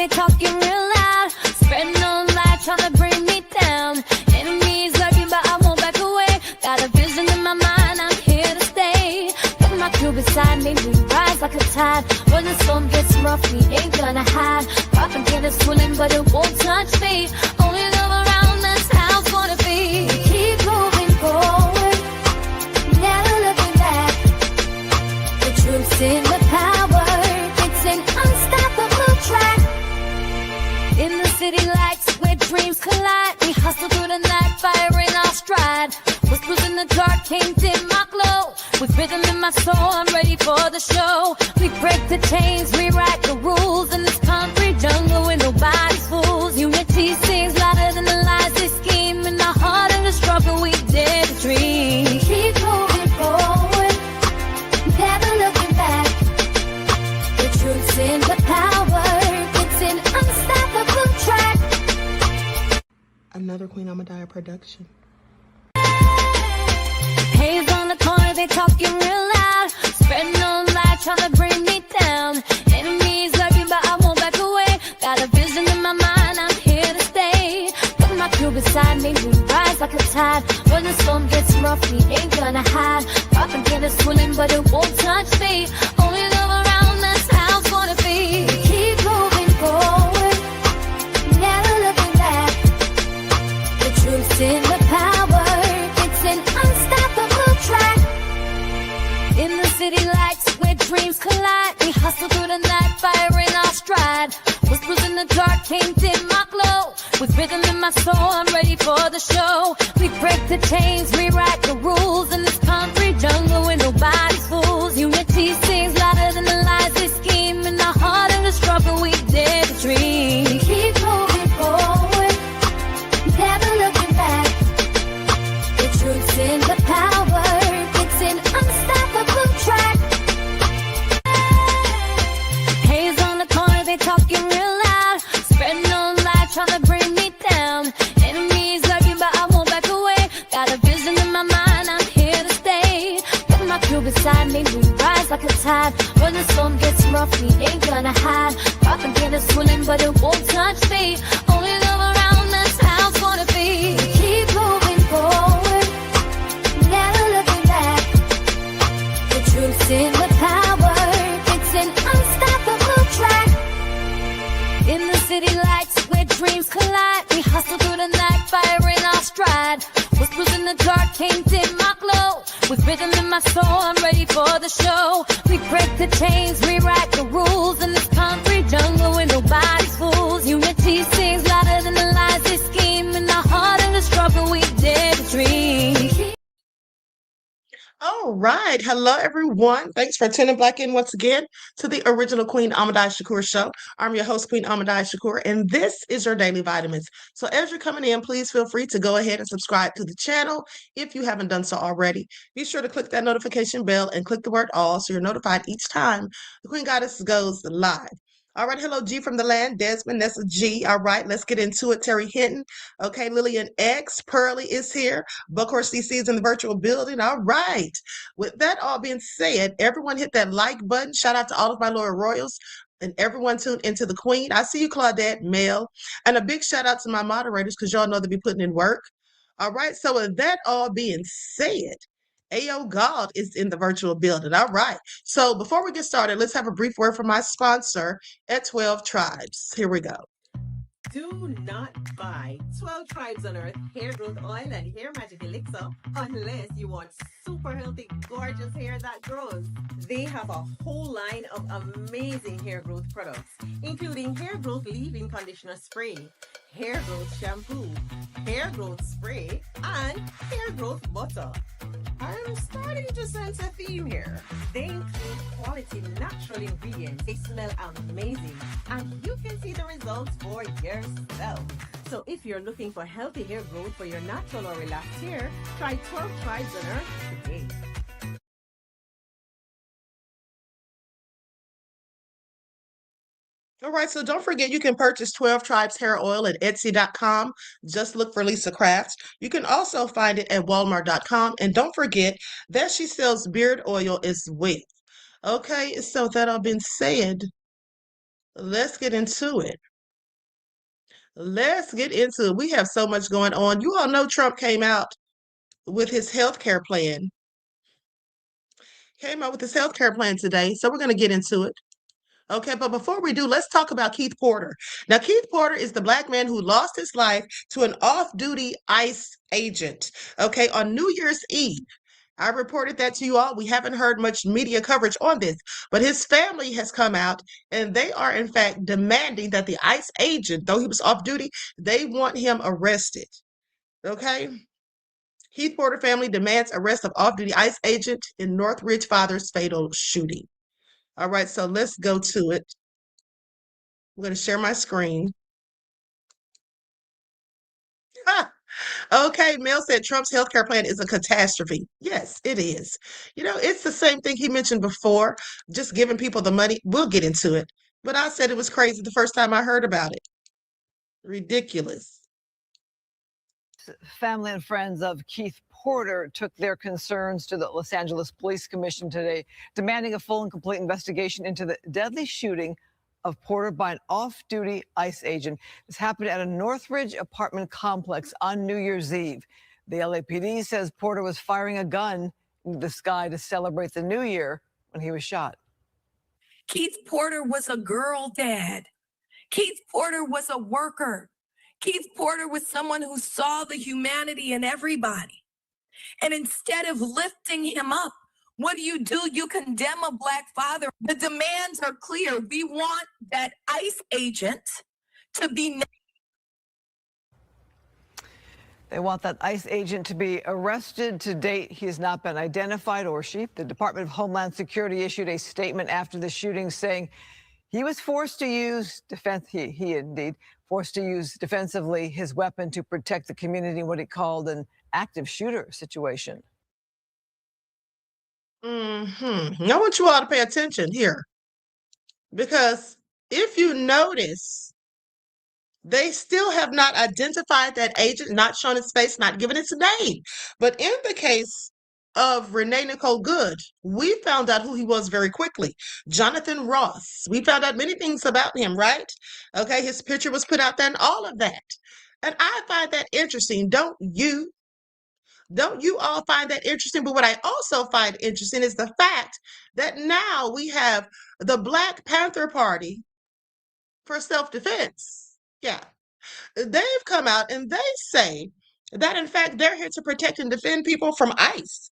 they talking real loud, spreading no light, trying to bring me down. Enemies lurking, but I won't back away. Got a vision in my mind, I'm here to stay. Got my crew beside me, we rise like a tide. When the storm gets rough, we ain't gonna hide. Propaganda swirling, but it won't touch me. Only love around, that's how it's gonna be. We keep moving forward, never looking back. The truth's in the power, it's an unstoppable track. In the city lights where dreams collide, we hustle through the night, fire in our stride. Whispers in the dark can't dim my glow. With rhythm in my soul, I'm ready for the show. We break the chains, rewrite the rules in this concrete jungle where nobody's fools. Unity sings louder than the lies they scheme. In the heart of the struggle, we dare to dream. We keep moving forward, never looking back. The truth's in the power, it's an unstoppable track. Another Queen Ahmadiyyah production. Haze on the corner, they talking real loud, spreading no light, trying to bring me down. Enemies lurking, but I won't back away. Got a vision in my mind, I'm here to stay. Got my crew beside me, we rise like a tide. When the storm gets rough, we ain't gonna hide. Propaganda swirling, but it won't touch me. Only love around, that's how it's gonna be. We keep moving forward, never looking back. The truth's in the power, it's an unstoppable track. In the city lights where dreams collide, we hustle through the night, fire in our stride. Whispers in the dark can't dim my glow. With rhythm in my soul, I'm ready for the show. We break the chains, rewrite the rules in this concrete jungle where nobody's fools. Unity sings louder than the lies they scheme. In the heart of the struggle, we dare to dream. We keep moving forward, never looking back. The truth's in the power, it's an unstoppable track. Haze on the corner, they talking real loud, spreading no light, trying to bring me down. Enemies lurking, but I won't back away. Got a vision in my mind, I'm here to stay. Got my crew beside me, we rise like a tide. When the storm gets rough, we ain't gonna hide. Propaganda swirling, but it won't touch me. Only love around, that's how it's gonna be. We keep moving forward, never looking back. The truth's in the power, it's an unstoppable track. In the city lights where dreams collide, we hustle through the night, fire in our stride. Whispers in the dark can't dim my glow. With rhythm in my soul, I'm ready for the show. We break the chains, rewrite the rules in this concrete jungle where nobody's fools. Unity sings louder than the lies they scheme. In the heart of the struggle, we dare to dream. All right. Hello, everyone. Thanks for tuning back in once again to the original Queen Ahmadiyyah Shakur show. I'm your host, Queen Ahmadiyyah Shakur, and this is your Daily Vitamins. So as you're coming in, please feel free to go ahead and subscribe to the channel if you haven't done so already. Be sure to click that notification bell and click the word all so you're notified each time the Queen Goddess goes live. All right, hello, G from the land, Desmond, that's a G. All right, let's get into it. Terry Hinton, okay, Lillian X, Pearly is here. Buckhorse DC is in the virtual building. All right, with that all being said, everyone hit that like button. Shout out to all of my loyal royals and everyone tuned into the Queen. I see you, Claudette, Mel, and a big shout out to my moderators because y'all know they be putting in work. All right, so with that all being said, Ayo God is in the virtual building. All right. So before we get started, let's have a brief word from my sponsor at 12 Tribes. Here we go. Do not buy 12 Tribes on Earth hair growth oil and hair magic elixir unless you want super healthy, gorgeous hair that grows. They have a whole line of amazing hair growth products, including hair growth leave-in conditioner spray, hair growth shampoo, hair growth spray, and hair growth butter. I'm starting to sense a theme here. They include quality natural ingredients. They smell amazing, and you can see the results for yourself. So if you're looking for healthy hair growth for your natural or relaxed hair, try 12 Tribes on Earth today. All right, so don't forget you can purchase 12 Tribes hair oil at Etsy.com. Just look for Lisa Crafts. You can also find it at Walmart.com. And don't forget that she sells beard oil as well. Okay, so that all been said, let's get into it. Let's get into it. We have so much going on. You all know Trump came out with his health care plan. Today, so we're going to get into it. Okay, but before we do, let's talk about Keith Porter. Now, Keith Porter is the black man who lost his life to an off-duty ICE agent, okay, on New Year's Eve. I reported that to you all. We haven't heard much media coverage on this, but his family has come out and they are, in fact, demanding that the ICE agent, though he was off duty, they want him arrested. Okay? Keith Porter family demands arrest of off-duty ICE agent in Northridge father's fatal shooting. All right, so let's go to it. I'm going to share my screen. Okay, Mel said Trump's healthcare plan is a catastrophe. Yes, it is. You know, it's the same thing he mentioned before, just giving people the money. We'll get into it. But I said it was crazy the first time I heard about it. Ridiculous. Family and friends of Keith Porter took their concerns to the Los Angeles Police Commission today, demanding a full and complete investigation into the deadly shooting of Porter by an off-duty ICE agent. This happened at a Northridge apartment complex on New Year's Eve. The LAPD says Porter was firing a gun into the sky to celebrate the new year when he was shot. Keith Porter was a girl dad. Keith Porter was a worker. Keith Porter was someone who saw the humanity in everybody. And instead of lifting him up, what do? You condemn a black father. The demands are clear. We want that ICE agent to be. They want that ICE agent to be arrested. To date, he has not been identified, or she. The Department of Homeland Security issued a statement after the shooting saying he was forced to use he indeed forced to use defensively his weapon to protect the community in what he called an active shooter situation. I want you all to pay attention here, because if you notice, they still have not identified that agent, not shown his face, not given its name. But in the case of Renee Nicole Good, we found out who he was very quickly. Jonathan Ross. We found out many things about him, right? Okay, his picture was put out there and all of that. And I find that interesting. Don't you? Don't you all find that interesting? But what I also find interesting is the fact that now we have the Black Panther Party for self-defense. Yeah. They've come out and they say that, in fact, they're here to protect and defend people from ICE.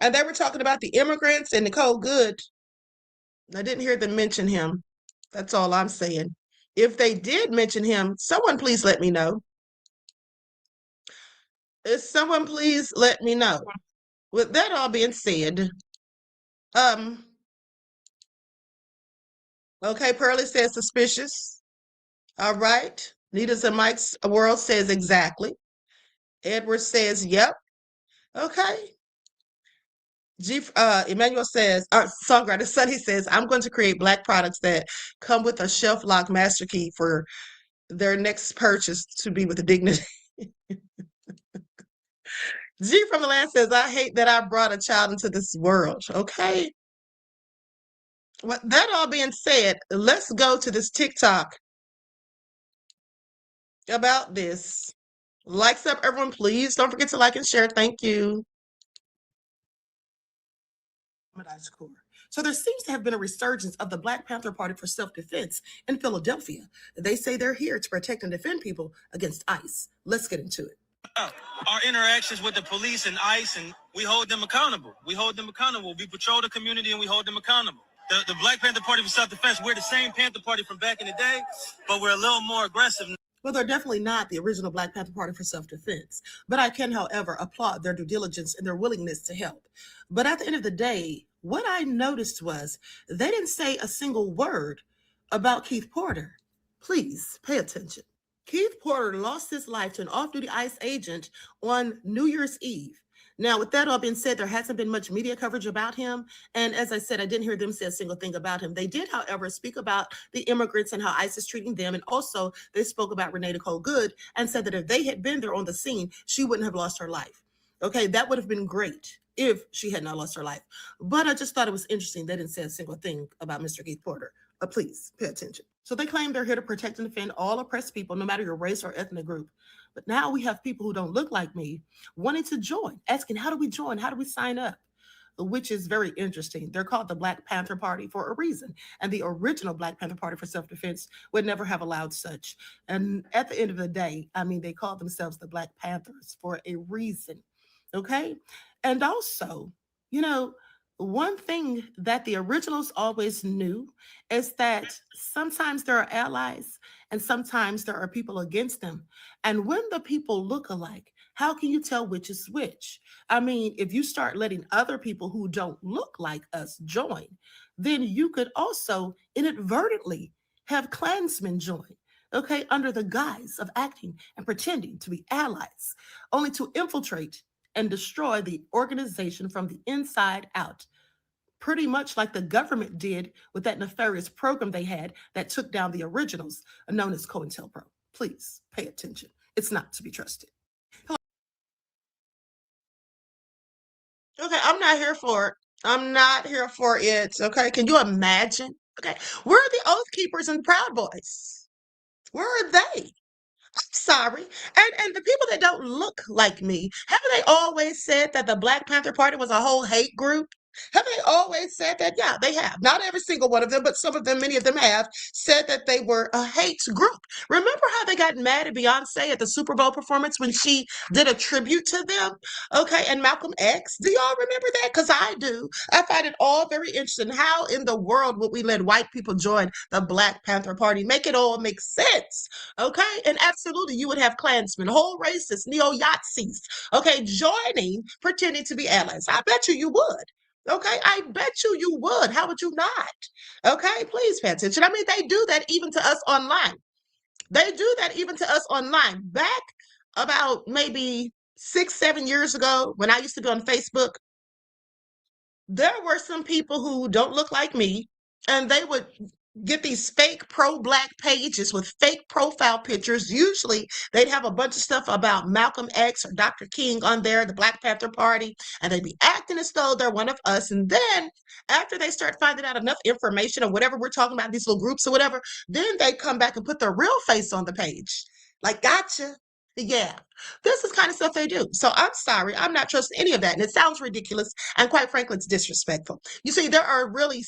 And they were talking about the immigrants and Nicole Good. I didn't hear them mention him. That's all I'm saying. If they did mention him, someone please let me know. Someone please let me know. With that all being said, okay, Pearlie says suspicious. All right. Nita's and Mike's World says exactly. Edward says, yep. Okay. Emmanuel says, songwriter Sunny says, I'm going to create black products that come with a shelf lock master key for their next purchase to be with dignity. G from the land says, I hate that I brought a child into this world. Okay. Well, that all being said, let's go to this TikTok about this. Likes up, everyone, please. Don't forget to like and share. Thank you. Shakur. So there seems to have been a resurgence of the Black Panther Party for self-defense in Philadelphia. They say they're here to protect and defend people against ICE. Let's get into it. Our interactions with the police and ICE, and we hold them accountable. We patrol the community and we hold them accountable. The Black Panther Party for self-defense, we're the same Panther Party from back in the day, but we're a little more aggressive. Well, they're definitely not the original Black Panther Party for self-defense. But I can, however, applaud their due diligence and their willingness to help. But at the end of the day, what I noticed was they didn't say a single word about Keith Porter. Please pay attention. Keith Porter lost his life to an off-duty ICE agent on New Year's Eve. Now, with that all being said, there hasn't been much media coverage about him. And as I said, I didn't hear them say a single thing about him. They did, however, speak about the immigrants and how ICE is treating them. And also, they spoke about Renee Nicole Good and said that if they had been there on the scene, she wouldn't have lost her life. Okay, that would have been great if she had not lost her life. But I just thought it was interesting. They didn't say a single thing about Mr. Keith Porter. Please pay attention. So they claim they're here to protect and defend all oppressed people, no matter your race or ethnic group. But now we have people who don't look like me wanting to join, asking, how do we join? How do we sign up? Which is very interesting. They're called the Black Panther Party for a reason. And the original Black Panther Party for Self-Defense would never have allowed such. And at the end of the day, I mean, they called themselves the Black Panthers for a reason. Okay? And also, you know, one thing that the originals always knew is that sometimes there are allies and sometimes there are people against them. And when the people look alike, how can you tell which is which? I mean, if you start letting other people who don't look like us join, then you could also inadvertently have Klansmen join, okay, under the guise of acting and pretending to be allies, only to infiltrate and destroy the organization from the inside out. Pretty much like the government did with that nefarious program they had that took down the originals, known as COINTELPRO. Please pay attention. It's not to be trusted. Okay, I'm not here for it. I'm not here for it. Okay, can you imagine? Okay, where are the Oath Keepers and Proud Boys? Where are they? Sorry. And the people that don't look like me, haven't they always said that the Black Panther Party was a whole hate group? Have they always said that? Yeah, they have. Not every single one of them, but some of them, many of them have said that they were a hate group. Remember how they got mad at Beyonce at the Super Bowl performance when she did a tribute to them? Okay, and Malcolm X. Do y'all remember that? Because I do. I find it all very interesting. How in the world would we let white people join the Black Panther Party? Make it all make sense. Okay, and absolutely, you would have Klansmen, whole racists, neo-Yazis, okay, joining, pretending to be allies. I bet you would. Okay, I bet you would. How would you not? Okay, please pay attention. I mean, they do that even to us online. They do that even to us online. Back about maybe 6-7 years ago, when I used to be on Facebook, there were some people who don't look like me, and they would get these fake pro-Black pages with fake profile pictures. Usually they'd have a bunch of stuff about Malcolm X or Dr. King on there, the Black Panther Party, and they'd be acting as though they're one of us. And then after they start finding out enough information or whatever we're talking about, these little groups or whatever, then they come back and put their real face on the page. Like, gotcha. Yeah, this is kind of stuff they do. So I'm sorry, I'm not trusting any of that. And it sounds ridiculous. And quite frankly, it's disrespectful. You see, there are really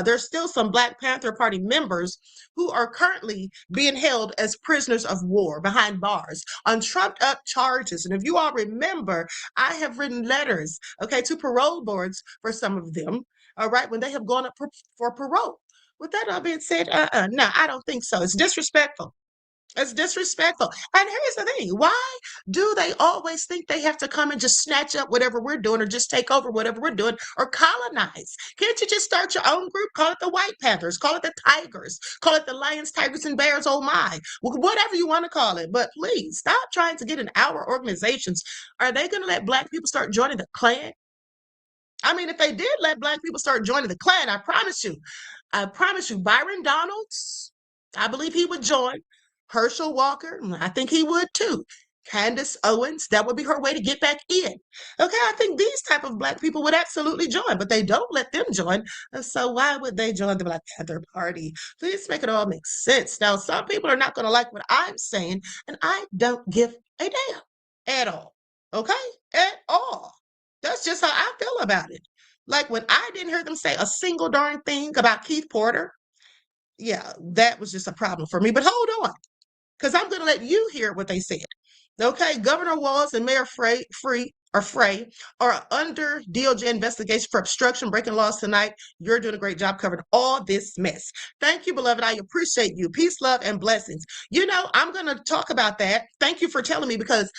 there's still some Black Panther Party members who are currently being held as prisoners of war behind bars on trumped up charges. And if you all remember, I have written letters, okay, to parole boards for some of them, all right, when they have gone up for parole. With that all being said, no, I don't think so. It's disrespectful. It's disrespectful. And here's the thing. Why do they always think they have to come and just snatch up whatever we're doing or just take over whatever we're doing or colonize? Can't you just start your own group? Call it the White Panthers. Call it the Tigers. Call it the Lions, Tigers, and Bears. Oh, my. Whatever you want to call it. But please, stop trying to get in our organizations. Are they going to let Black people start joining the Klan? I mean, if they did let Black people start joining the Klan, I promise you, Byron Donalds, I believe he would join. Herschel Walker, I think he would too. Candace Owens, that would be her way to get back in. Okay, I think these type of Black people would absolutely join, but they don't let them join. So why would they join the Black Panther Party? Please make it all make sense. Now, some people are not going to like what I'm saying, and I don't give a damn at all. Okay, at all. That's just how I feel about it. Like when I didn't hear them say a single darn thing about Keith Porter, yeah, that was just a problem for me. But hold on, because I'm going to let you hear what they said. Okay, Governor Walz and Mayor Frey are under DOJ investigation for obstruction, breaking laws tonight. You're doing a great job covering all this mess. Thank you, beloved. I appreciate you. Peace, love, and blessings. You know, I'm going to talk about that. Thank you for telling me, because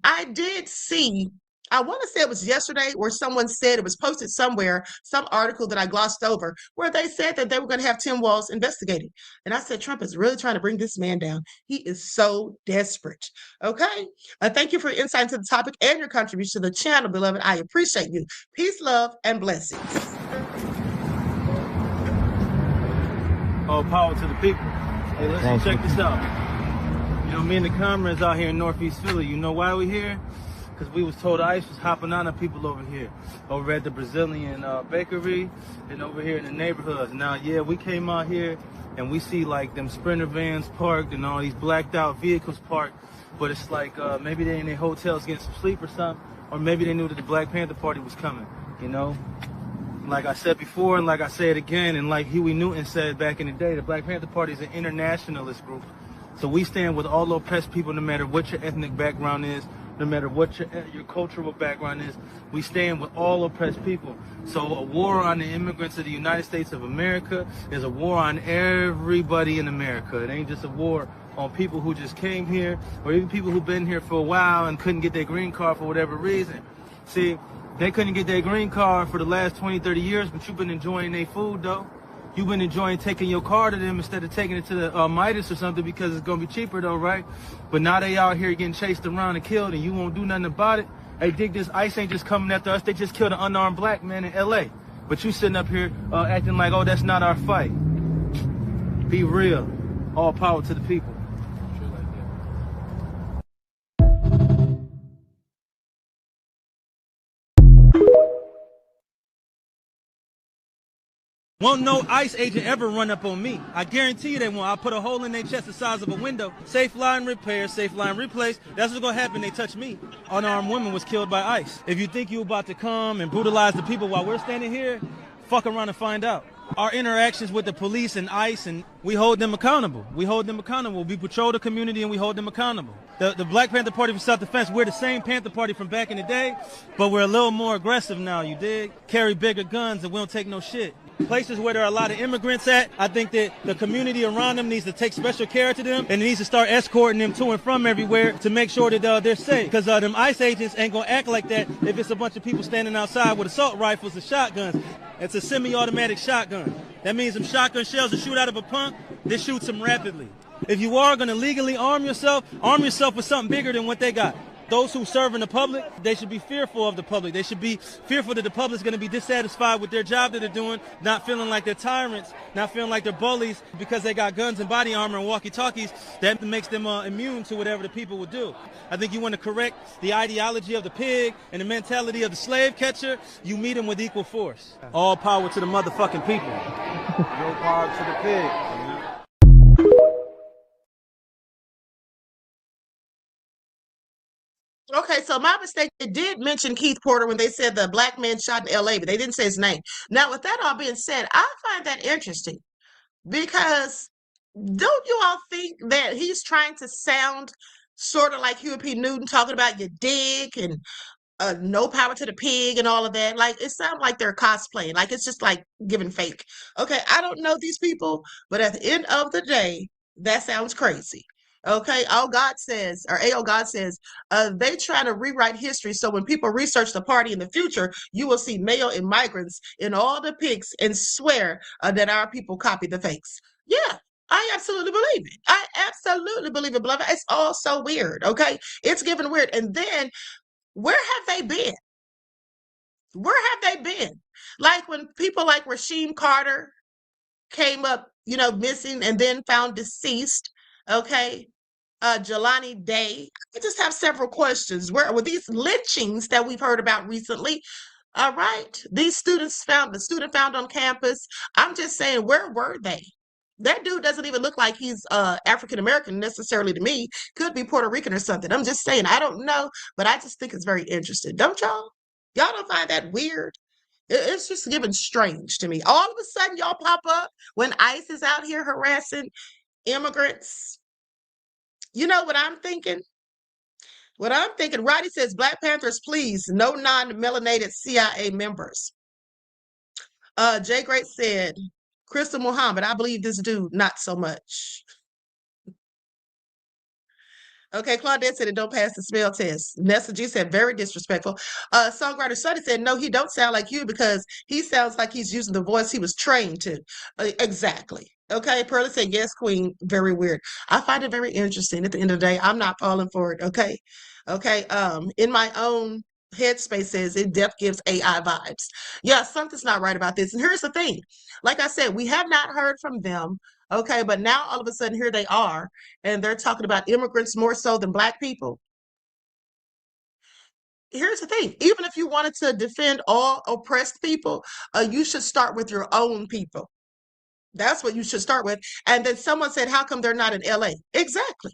I did see, I want to say it was yesterday, where someone said, it was posted somewhere, some article that I glossed over, where they said that they were going to have Tim Walz investigated. And I said, Trump is really trying to bring this man down. He is so desperate. Okay. Thank you for your insight into the topic and your contribution to the channel, beloved. I appreciate you. Peace, love, and blessings. All power to the people. Hey, listen, check this out. You know, me and the comrades out here in Northeast Philly, you know why we're here? because we was told ICE was hopping on the people over here, over at the Brazilian bakery and over here in the neighborhoods. Now, yeah, we came out here and we see like them Sprinter vans parked and all these blacked out vehicles parked, but it's like maybe they in their hotels getting some sleep or something, or maybe they knew that the Black Panther Party was coming, you know? Like I said before, and like I say it again, and like Huey Newton said back in the day, the Black Panther Party is an internationalist group. So we stand with all oppressed people, no matter what your ethnic background is, no matter what your cultural background is. We stand with all oppressed people. So a war on the immigrants of the United States of America is a war on everybody in America. It ain't just a war on people who just came here, or even people who've been here for a while and couldn't get their green card for whatever reason. See, they couldn't get their green card for the last 20, 30 years, but you've been enjoying their food, though. You've been enjoying taking your car to them instead of taking it to the Midas or something, because it's going to be cheaper, though, right? But now they out here getting chased around and killed, and you won't do nothing about it. Hey, dig this, ICE ain't just coming after us. They just killed an unarmed black man in L.A. But you sitting up here acting like, oh, that's not our fight. Be real. All power to the people. Won't no ICE agent ever run up on me. I guarantee you they won't. I'll put a hole in their chest the size of a window. Safe line repair, safe line replace. That's what's gonna happen. They touch me. Unarmed woman was killed by ICE. If you think you're about to come and brutalize the people while we're standing here, fuck around and find out. Our interactions with the police and ICE, and we hold them accountable. We hold them accountable. We patrol the community and we hold them accountable. The Black Panther Party for Self-Defense, we're the same Panther Party from back in the day, but we're a little more aggressive now, you dig? Carry bigger guns and we don't take no shit. Places where there are a lot of immigrants at, I think that the community around them needs to take special care to them, and it needs to start escorting them to and from everywhere to make sure that they're safe. Because them ICE agents ain't gonna act like that if it's a bunch of people standing outside with assault rifles and shotguns. It's a semi-automatic shotgun. That means them shotgun shells that shoot out of a pump, they shoot them rapidly. If you are gonna legally arm yourself with something bigger than what they got. Those who serve in the public, they should be fearful of the public. They should be fearful that the public's going to be dissatisfied with their job that they're doing, not feeling like they're tyrants, not feeling like they're bullies because they got guns and body armor and walkie-talkies. That makes them immune to whatever the people would do. I think you want to correct the ideology of the pig and the mentality of the slave catcher, you meet them with equal force. All power to the motherfucking people. No power to the pig. Okay, so my mistake, they did mention Keith Porter when they said the black man shot in LA, but they didn't say his name. Now, with that all being said, I find that interesting because don't you all think that he's trying to sound sort of like Huey P. Newton talking about your dick and no power to the pig and all of that? Like, it sounds like they're cosplaying, like it's just like giving fake. Okay, I don't know these people, but at the end of the day, that sounds crazy. Okay, all God says, or AO God says, they try to rewrite history. So when people research the party in the future, you will see male and migrants in all the pics and swear that our people copy the fakes. Yeah, I absolutely believe it. I absolutely believe it, beloved. It's all so weird. Okay, it's given weird. And then where have they been? Where have they been? Like when people like Rasheem Carter came up, missing and then found deceased. Okay. Jelani Day. I just have several questions. Where were these lynchings that we've heard about recently? All right. These the student found on campus. I'm just saying, where were they? That dude doesn't even look like he's African American necessarily to me. Could be Puerto Rican or something. I'm just saying, I don't know, but I just think it's very interesting. Don't y'all? Y'all don't find that weird? It's just given strange to me. All of a sudden, y'all pop up when ICE is out here harassing immigrants. You know what I'm thinking? What I'm thinking, Roddy says, Black Panthers, please, no non-melanated CIA members. Jay Great said, Crystal Muhammad, I believe this dude, not so much. Okay, Claudette said it don't pass the smell test. Nessa G said very disrespectful. Songwriter Sonny said no, he don't sound like you because he sounds like he's using the voice he was trained to. Exactly. Okay, Pearlie said yes, Queen. Very weird. I find it very interesting. At the end of the day, I'm not falling for it. Okay, okay. In my own headspace says it depth gives AI vibes. Yeah, something's not right about this. And here's the thing. Like I said, we have not heard from them. Okay, but now all of a sudden here they are, and they're talking about immigrants more so than Black people. here's the thing. Even if you wanted to defend all oppressed people, you should start with your own people. That's what you should start with. And then someone said, how come they're not in LA? Exactly.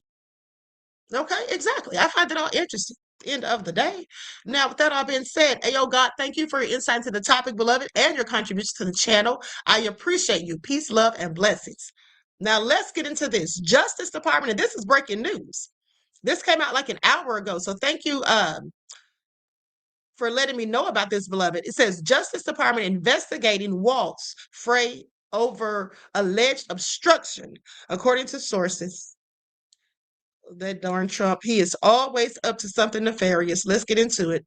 Okay, exactly. I find it all interesting. End of the day. Now, with that all being said, Ayo God, thank you for your insight into the topic, beloved, and your contribution to the channel. I appreciate you. Peace, love, and blessings. Now, let's get into this. Justice Department, and this is breaking news. This came out like an hour ago, so thank you for letting me know about this, beloved. It says Justice Department investigating Waltz Frey over alleged obstruction, according to sources. That darn Trump, he is always up to something nefarious. Let's get into it.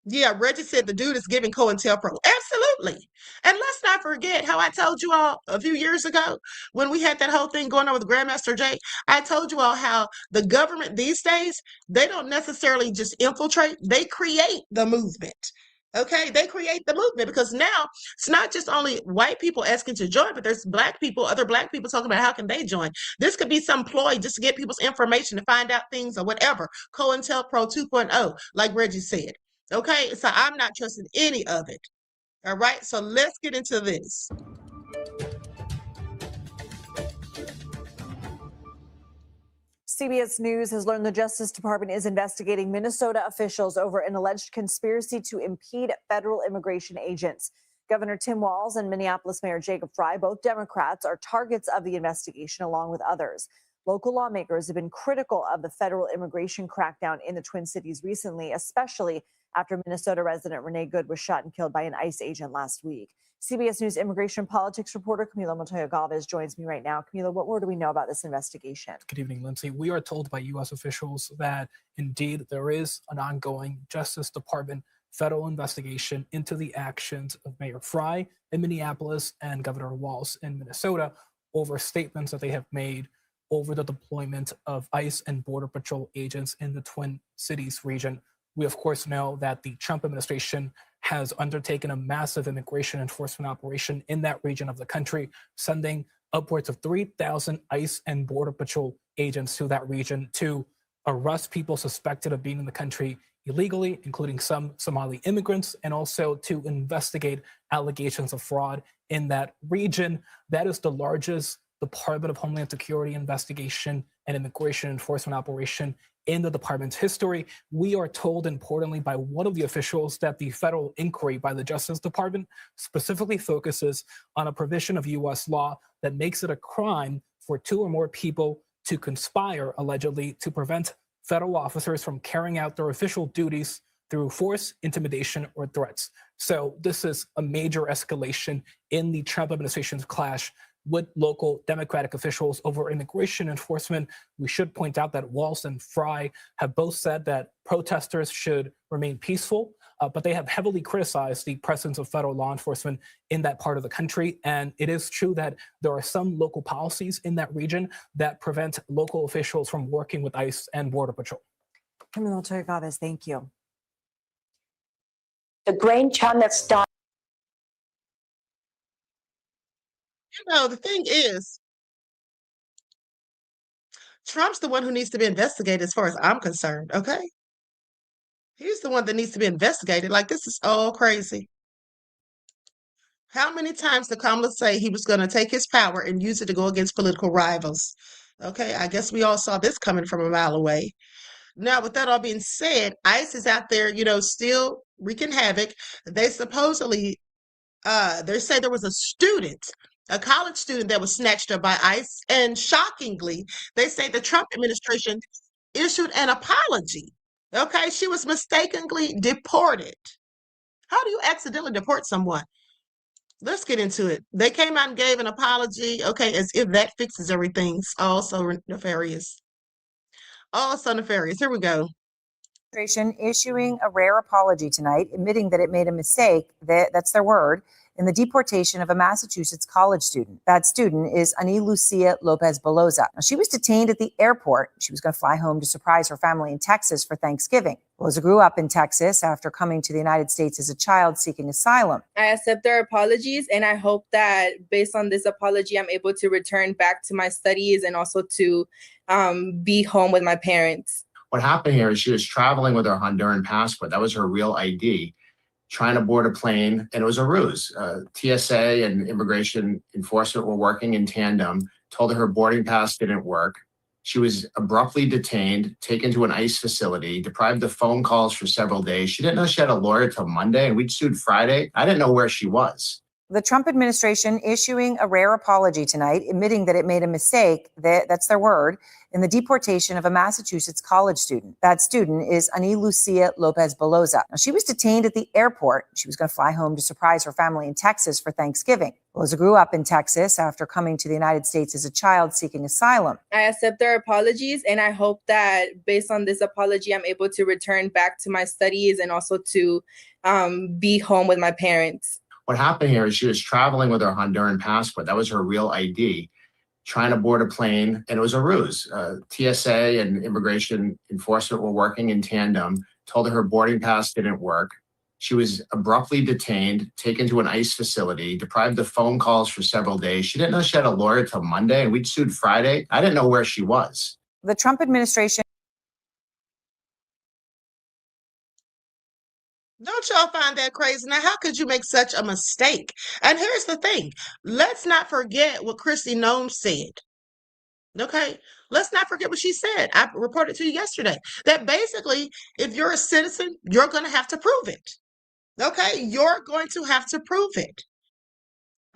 Yeah, Reggie said the dude is giving COINTELPRO. Absolutely. And let's not forget how I told you all a few years ago when we had that whole thing going on with Grandmaster Jay. I told you all how the government these days, they don't necessarily just infiltrate, they create the movement. Okay, they create the movement because now it's not just only white people asking to join, but there's black people, other black people talking about how can they join. This could be some ploy just to get people's information to find out things or whatever. COINTELPRO 2.0, like Reggie said. Okay, so I'm not trusting any of it. All right, so let's get into this. CBS News has learned the Justice Department is investigating Minnesota officials over an alleged conspiracy to impede federal immigration agents. Governor Tim Walz and Minneapolis Mayor Jacob Frey, both Democrats, are targets of the investigation along with others. Local lawmakers have been critical of the federal immigration crackdown in the Twin Cities recently, especially after Minnesota resident Renee Good was shot and killed by an ICE agent last week. CBS News immigration politics reporter Camila Montoya Galvez joins me right now. Camila, what more do we know about this investigation? Good evening, Lindsay. We are told by U.S. officials that indeed there is an ongoing Justice Department federal investigation into the actions of Mayor Frey in Minneapolis and Governor Walz in Minnesota over statements that they have made over the deployment of ICE and Border Patrol agents in the Twin Cities region. We, of course, know that the Trump administration has undertaken a massive immigration enforcement operation in that region of the country, sending upwards of 3,000 ICE and Border Patrol agents to that region to arrest people suspected of being in the country illegally, including some Somali immigrants, and also to investigate allegations of fraud in that region. That is the largest Department of Homeland Security investigation and immigration enforcement operation in the department's history. We are told, importantly, by one of the officials that the federal inquiry by the Justice Department specifically focuses on a provision of U.S. law that makes it a crime for two or more people to conspire, allegedly, to prevent federal officers from carrying out their official duties through force, intimidation, or threats. So this is a major escalation in the Trump administration's clash with local Democratic officials over immigration enforcement. We should point out that Walz and Frey have both said that protesters should remain peaceful, but they have heavily criticized the presence of federal law enforcement in that part of the country. And it is true that there are some local policies in that region that prevent local officials from working with ICE and Border Patrol. Camila Montoya Galvez, thank you. The grandchild that's died. You know, the thing is, Trump's the one who needs to be investigated as far as I'm concerned, okay? He's the one that needs to be investigated. Like, this is all crazy. How many times did Kamala say he was going to take his power and use it to go against political rivals? Okay, I guess we all saw this coming from a mile away. Now, with that all being said, ICE is out there, you know, still wreaking havoc. They supposedly, they say there was a student, a college student that was snatched up by ICE. And shockingly, they say the Trump administration issued an apology. Okay, she was mistakenly deported. How do you accidentally deport someone? Let's get into it. They came out and gave an apology, okay, as if that fixes everything. It's also nefarious. Also nefarious. Here we go. Administration issuing a rare apology tonight, admitting that it made a mistake, that's their word, in the deportation of a Massachusetts college student. That student is Ani Lucia Lopez Beloza. Now, she was detained at the airport. She was going to fly home to surprise her family in Texas for Thanksgiving. Beloza grew up in Texas after coming to the United States as a child seeking asylum. I accept their apologies, and I hope that based on this apology, I'm able to return back to my studies and also to be home with my parents. What happened here is she was traveling with her Honduran passport. That was her real ID, trying to board a plane, and it was a ruse. TSA and immigration enforcement were working in tandem, told her boarding pass didn't work. She was abruptly detained, taken to an ICE facility, deprived of phone calls for several days. She didn't know she had a lawyer till Monday, and we'd sued Friday. I didn't know where she was. The Trump administration issuing a rare apology tonight, admitting that it made a mistake, that's their word, in the deportation of a Massachusetts college student. That student is Ahmadiyyah Lopez Beloza. Now, she was detained at the airport. She was going to fly home to surprise her family in Texas for Thanksgiving. Beloza grew up in Texas after coming to the United States as a child seeking asylum. I accept their apologies, and I hope that based on this apology, I'm able to return back to my studies and also to be home with my parents. What happened here is she was traveling with her Honduran passport. That was her real ID, trying to board a plane, and it was a ruse. TSA and immigration enforcement were working in tandem, told her boarding pass didn't work. She was abruptly detained, taken to an ICE facility, deprived of phone calls for several days. She didn't know she had a lawyer till Monday, and we'd sued Friday. I didn't know where she was. The Trump administration. Don't y'all find that crazy? Now, how could you make such a mistake? And here's the thing. Let's not forget what Kristi Noem said. Okay? Let's not forget what she said. I reported to you yesterday that basically, if you're a citizen, you're going to have to prove it. Okay? You're going to have to prove it.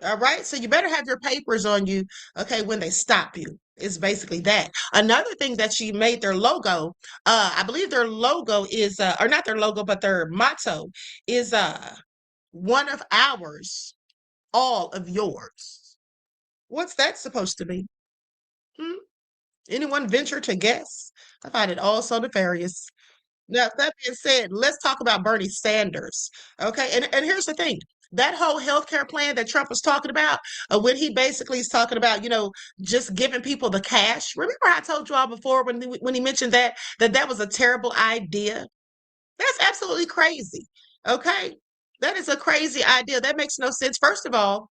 All right? So you better have your papers on you, okay, when they stop you. It's basically that. Another thing that she made their logo, I believe their logo is, or not their logo, but their motto is one of ours, all of yours. What's that supposed to be? Anyone venture to guess? I find it all so nefarious. Now, that being said, let's talk about Bernie Sanders. Okay, and here's the thing. That whole healthcare plan that Trump was talking about, when he basically is talking about, just giving people the cash. Remember I told you all before when he mentioned that was a terrible idea? That's absolutely crazy. Okay? That is a crazy idea. That makes no sense. First of all,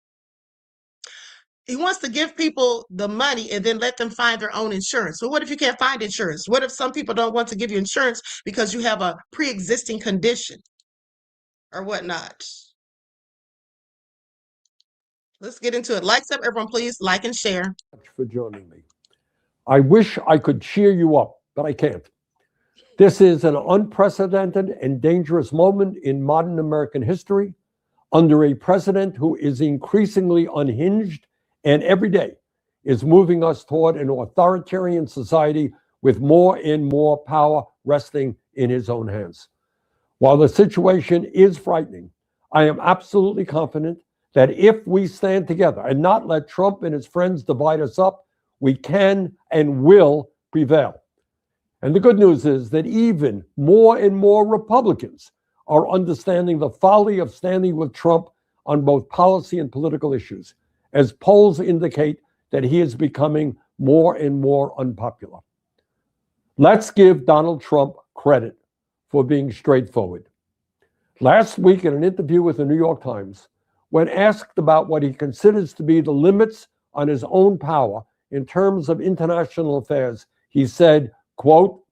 he wants to give people the money and then let them find their own insurance. So what if you can't find insurance? What if some people don't want to give you insurance because you have a pre-existing condition or whatnot? Let's get into it. Likes up, everyone, please like and share. For joining me. I wish I could cheer you up, but I can't. This is an unprecedented and dangerous moment in modern American history under a president who is increasingly unhinged and every day is moving us toward an authoritarian society with more and more power resting in his own hands. While the situation is frightening, I am absolutely confident that if we stand together and not let Trump and his friends divide us up, we can and will prevail. And the good news is that even more and more Republicans are understanding the folly of standing with Trump on both policy and political issues, as polls indicate that he is becoming more and more unpopular. Let's give Donald Trump credit for being straightforward. Last week, in an interview with the New York Times, when asked about what he considers to be the limits on his own power in terms of international affairs, he said, quote,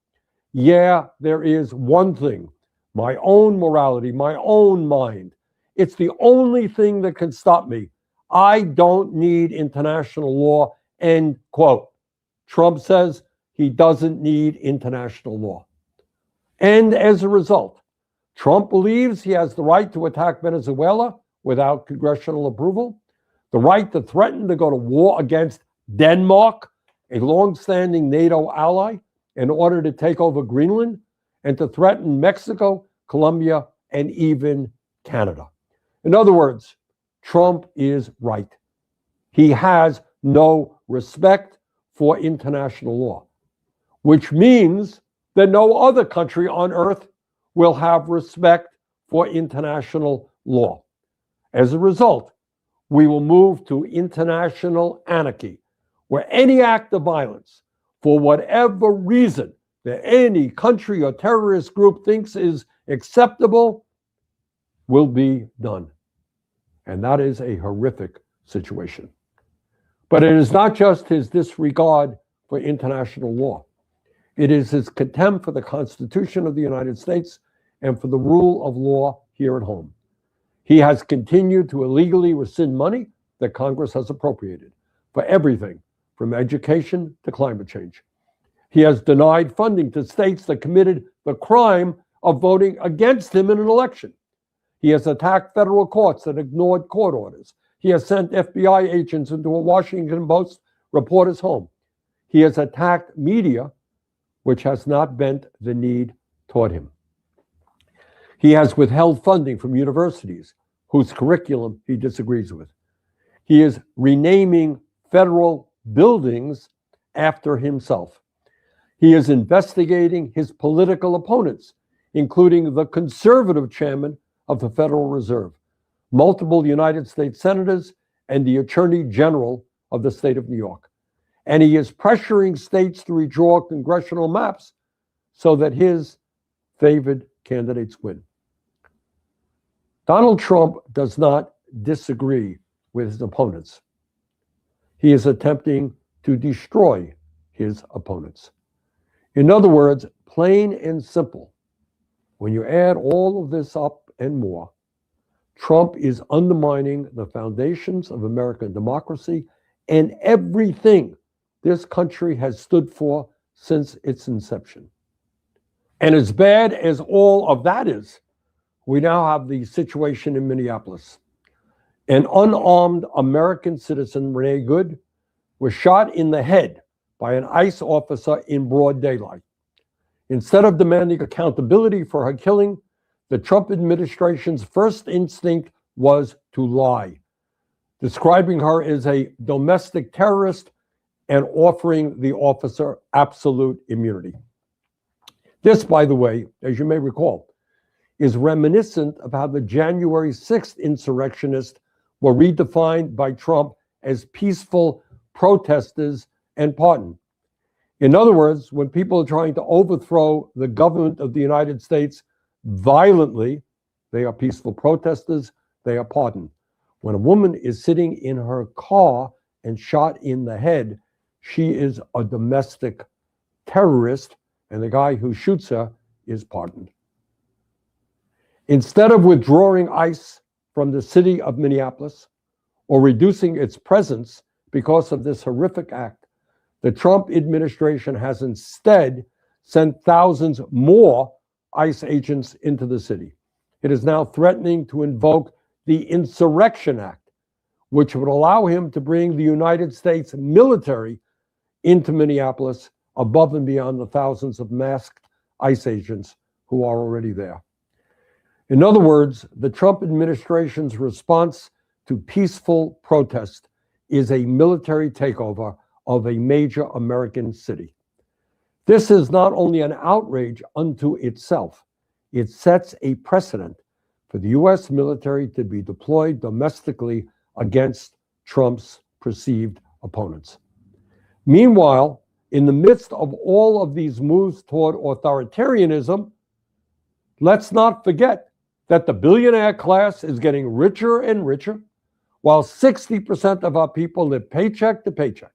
"Yeah, there is one thing, my own morality, my own mind. It's the only thing that can stop me. I don't need international law," end quote. Trump says he doesn't need international law. And as a result, Trump believes he has the right to attack Venezuela without congressional approval, the right to threaten to go to war against Denmark, a long-standing NATO ally, in order to take over Greenland, and to threaten Mexico, Colombia, and even Canada. In other words, Trump is right. He has no respect for international law, which means that no other country on earth will have respect for international law. As a result, we will move to international anarchy, where any act of violence, for whatever reason that any country or terrorist group thinks is acceptable, will be done. And that is a horrific situation. But it is not just his disregard for international law. It is his contempt for the Constitution of the United States and for the rule of law here at home. He has continued to illegally rescind money that Congress has appropriated for everything from education to climate change. He has denied funding to states that committed the crime of voting against him in an election. He has attacked federal courts that ignored court orders. He has sent FBI agents into a Washington Post reporter's home. He has attacked media, which has not bent the knee toward him. He has withheld funding from universities whose curriculum he disagrees with. He is renaming federal buildings after himself. He is investigating his political opponents, including the conservative chairman of the Federal Reserve, multiple United States senators, and the Attorney General of the state of New York. And he is pressuring states to redraw congressional maps so that his favored candidates win. Donald Trump does not disagree with his opponents. He is attempting to destroy his opponents. In other words, plain and simple, when you add all of this up and more, Trump is undermining the foundations of American democracy and everything this country has stood for since its inception. And as bad as all of that is, we now have the situation in Minneapolis. An unarmed American citizen, Renee Good, was shot in the head by an ICE officer in broad daylight. Instead of demanding accountability for her killing, the Trump administration's first instinct was to lie, describing her as a domestic terrorist and offering the officer absolute immunity. This, by the way, as you may recall, is reminiscent of how the January 6th insurrectionists were redefined by Trump as peaceful protesters and pardoned. In other words, when people are trying to overthrow the government of the United States violently, they are peaceful protesters, they are pardoned. When a woman is sitting in her car and shot in the head, she is a domestic terrorist, and the guy who shoots her is pardoned. Instead of withdrawing ICE from the city of Minneapolis or reducing its presence because of this horrific act, the Trump administration has instead sent thousands more ICE agents into the city. It is now threatening to invoke the Insurrection Act, which would allow him to bring the United States military into Minneapolis above and beyond the thousands of masked ICE agents who are already there. In other words, the Trump administration's response to peaceful protest is a military takeover of a major American city. This is not only an outrage unto itself, it sets a precedent for the U.S. military to be deployed domestically against Trump's perceived opponents. Meanwhile, in the midst of all of these moves toward authoritarianism, let's not forget that the billionaire class is getting richer and richer, while 60% of our people live paycheck to paycheck.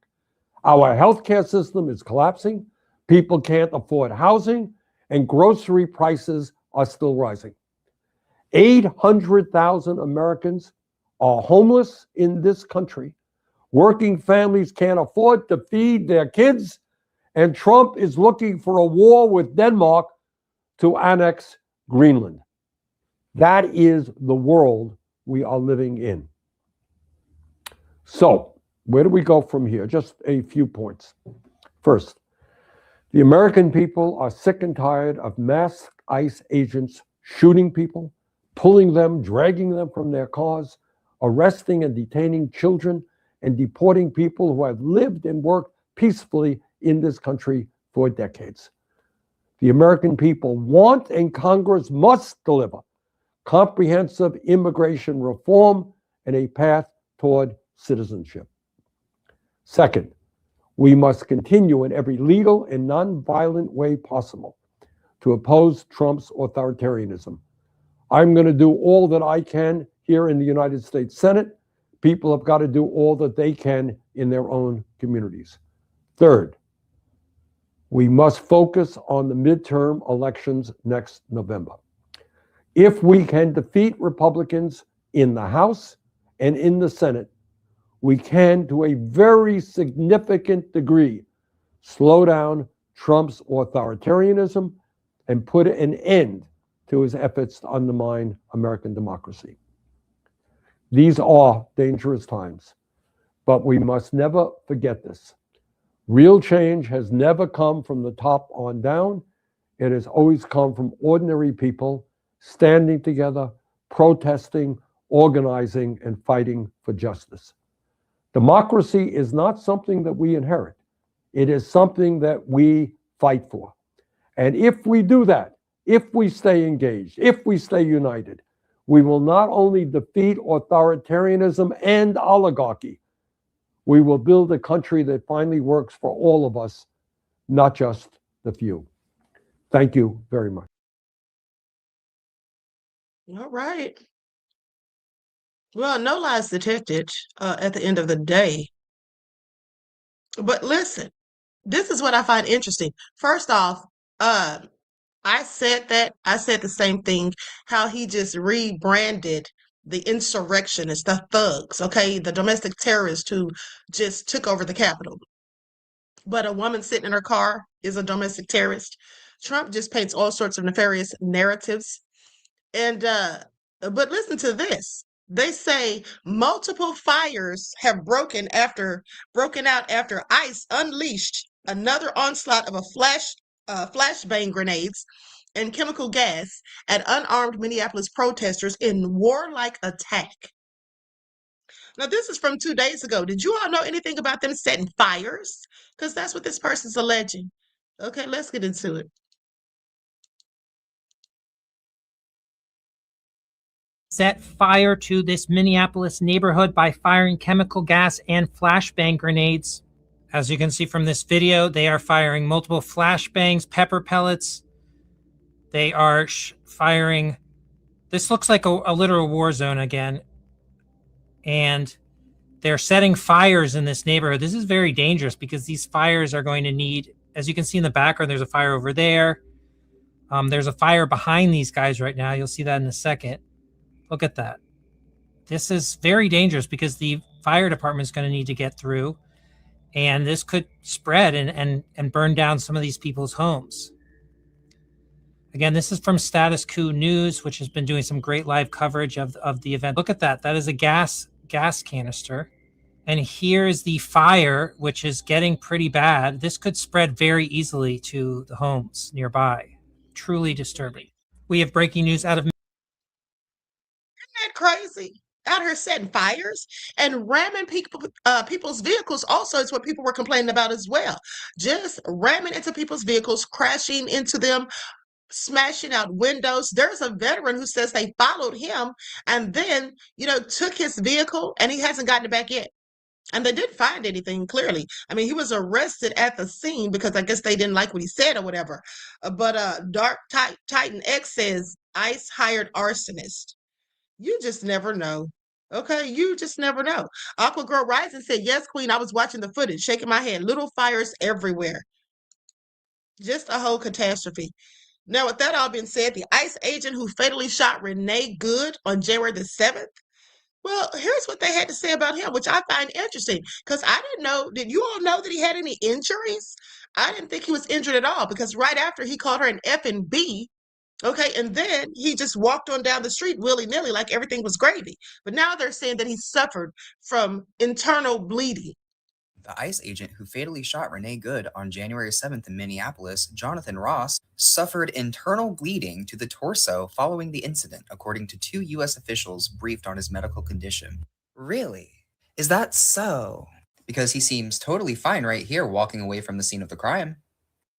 Our healthcare system is collapsing, people can't afford housing, and grocery prices are still rising. 800,000 Americans are homeless in this country. Working families can't afford to feed their kids, and Trump is looking for a war with Denmark to annex Greenland. That is the world we are living in. So, where do we go from here? Just a few points. First, the American people are sick and tired of masked ICE agents shooting people, pulling them, dragging them from their cars, arresting and detaining children, and deporting people who have lived and worked peacefully in this country for decades. The American people want, and Congress must deliver, comprehensive immigration reform and a path toward citizenship. Second, we must continue in every legal and nonviolent way possible to oppose Trump's authoritarianism. I'm going to do all that I can here in the United States Senate. People have got to do all that they can in their own communities. Third, We must focus on the midterm elections next November. If we can defeat Republicans in the House and in the Senate, we can, to a very significant degree, slow down Trump's authoritarianism and put an end to his efforts to undermine American democracy. These are dangerous times, but we must never forget this. Real change has never come from the top on down. It has always come from ordinary people standing together, protesting, organizing, and fighting for justice. Democracy is not something that we inherit. It is something that we fight for. And if we do that, if we stay engaged, if we stay united, we will not only defeat authoritarianism and oligarchy, we will build a country that finally works for all of us, not just the few. Thank you very much. All right. Well, no lies detected at the end of the day. But listen, this is what I find interesting. First off, I said the same thing, how he just rebranded the insurrectionists, the thugs, okay, the domestic terrorists who just took over the Capitol. But a woman sitting in her car is a domestic terrorist. Trump just paints all sorts of nefarious narratives. And but listen to this. They say multiple fires have broken out after ICE unleashed another onslaught of flashbang grenades and chemical gas at unarmed Minneapolis protesters in warlike attack. Now, this is from 2 days ago. Did you all know anything about them setting fires? Because that's what this person's alleging. Okay, let's get into it. Set fire to this Minneapolis neighborhood by firing chemical gas and flashbang grenades. As you can see from this video, they are firing multiple flashbangs, pepper pellets. They are firing. This looks like a literal war zone again. And they're setting fires in this neighborhood. This is very dangerous because these fires are going to need, as you can see in the background, there's a fire over there. There's a fire behind these guys right now. You'll see that in a second. Look at that. This is very dangerous because the fire department is going to need to get through, and this could spread and burn down some of these people's homes. Again, this is from Status Quo News, which has been doing some great live coverage of the event. Look at that. That is a gas canister. And here's the fire, which is getting pretty bad. This could spread very easily to the homes nearby. Truly disturbing. We have breaking news out of That crazy out here setting fires and ramming people's vehicles also is what people were complaining about as well. Just ramming into people's vehicles, crashing into them, smashing out windows. There's a veteran who says they followed him and then, took his vehicle and he hasn't gotten it back yet. And they didn't find anything, clearly. I mean, he was arrested at the scene because I guess they didn't like what he said or whatever. But Dark Titan X says ICE hired arsonist. You just never know. Okay, you just never know. Aqua Girl Rising said, yes, Queen, I was watching the footage, shaking my head. Little fires everywhere. Just a whole catastrophe. Now, with that all being said, the ICE agent who fatally shot Renee Good on January the 7th, well, here's what they had to say about him, which I find interesting, because I didn't know. Did you all know that he had any injuries? I didn't think he was injured at all, because right after he called her an F and B, okay, and then he just walked on down the street willy-nilly like everything was gravy. But now they're saying that he suffered from internal bleeding. The ICE agent who fatally shot Renee Good on January 7th in Minneapolis, Jonathan Ross, suffered internal bleeding to the torso following the incident, according to 2 U.S. officials briefed on his medical condition. Really? Is that so? Because he seems totally fine right here walking away from the scene of the crime.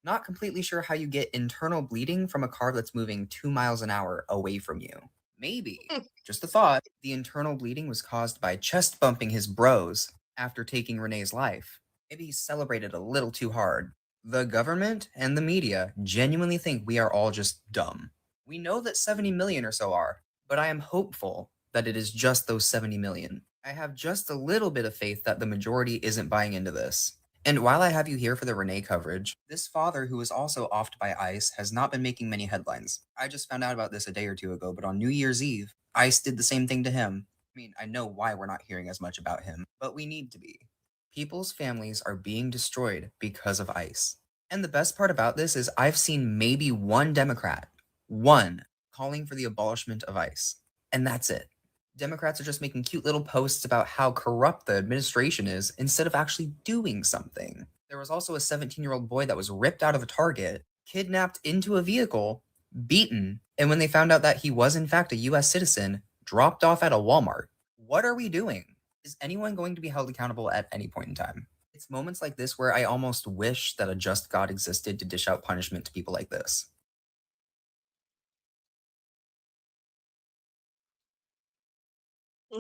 Not completely sure how you get internal bleeding from a car that's moving 2 miles an hour away from you. Maybe, just a thought, the internal bleeding was caused by chest bumping his bros after taking Renee's life. Maybe he celebrated a little too hard. The government and the media genuinely think we are all just dumb. We know that 70 million or so are, but I am hopeful that it is just those 70 million. I have just a little bit of faith that the majority isn't buying into this. And while I have you here for the Renee coverage, this father who was also offed by ICE has not been making many headlines. I just found out about this a day or two ago, but on New Year's Eve, ICE did the same thing to him. I mean, I know why we're not hearing as much about him, but we need to be. People's families are being destroyed because of ICE. And the best part about this is I've seen maybe one Democrat, one, calling for the abolishment of ICE. And that's it. Democrats are just making cute little posts about how corrupt the administration is instead of actually doing something. There was also a 17-year-old boy that was ripped out of a Target, kidnapped into a vehicle, beaten, and when they found out that he was in fact a US citizen, dropped off at a Walmart. What are we doing? Is anyone going to be held accountable at any point in time? It's moments like this where I almost wish that a just God existed to dish out punishment to people like this.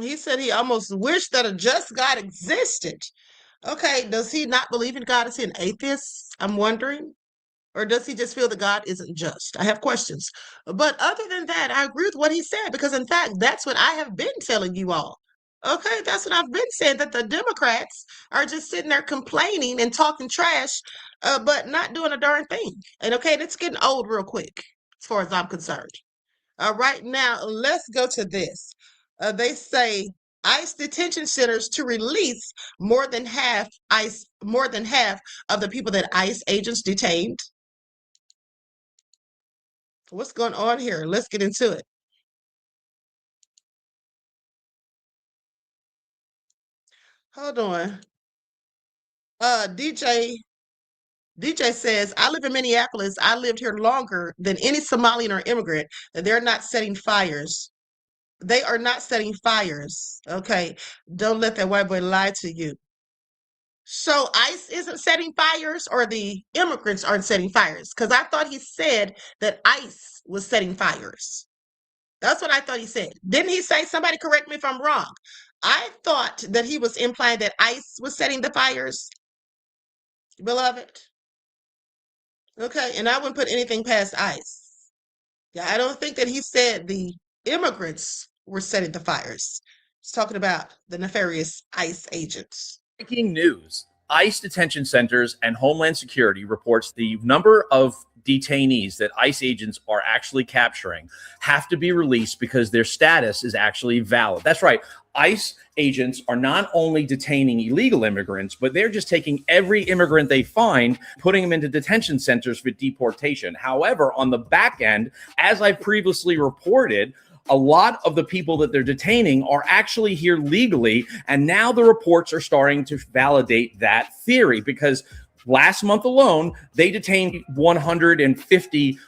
He said he almost wished that a just God existed. Okay, does he not believe in God? Is he an atheist? I'm wondering. Or does he just feel that God isn't just? I have questions. But other than that, I agree with what he said because, in fact, that's what I have been telling you all. Okay, that's what I've been saying, that the Democrats are just sitting there complaining and talking trash, but not doing a darn thing. And okay, that's getting old real quick, as far as I'm concerned. Right now, let's go to this. They say ICE detention centers to release more than half of the people that ICE agents detained. What's going on here? Let's get into it. Hold on. DJ says, I live in Minneapolis. I lived here longer than any Somalian or immigrant. They're not setting fires. They are not setting fires. Okay. Don't let that white boy lie to you. So ICE isn't setting fires or the immigrants aren't setting fires? Because I thought he said that ICE was setting fires. That's what I thought he said. Didn't he say, somebody correct me if I'm wrong? I thought that he was implying that ICE was setting the fires, beloved. Okay, and I wouldn't put anything past ICE. Yeah, I don't think that he said the immigrants were setting the fires. He's talking about the nefarious ICE agents. Breaking news. ICE detention centers and Homeland Security reports the number of detainees that ICE agents are actually capturing have to be released because their status is actually valid. That's right. ICE agents are not only detaining illegal immigrants, but they're just taking every immigrant they find, putting them into detention centers for deportation. However, on the back end, as I previously reported, a lot of the people that they're detaining are actually here legally. And now the reports are starting to validate that theory because last month alone, they detained 150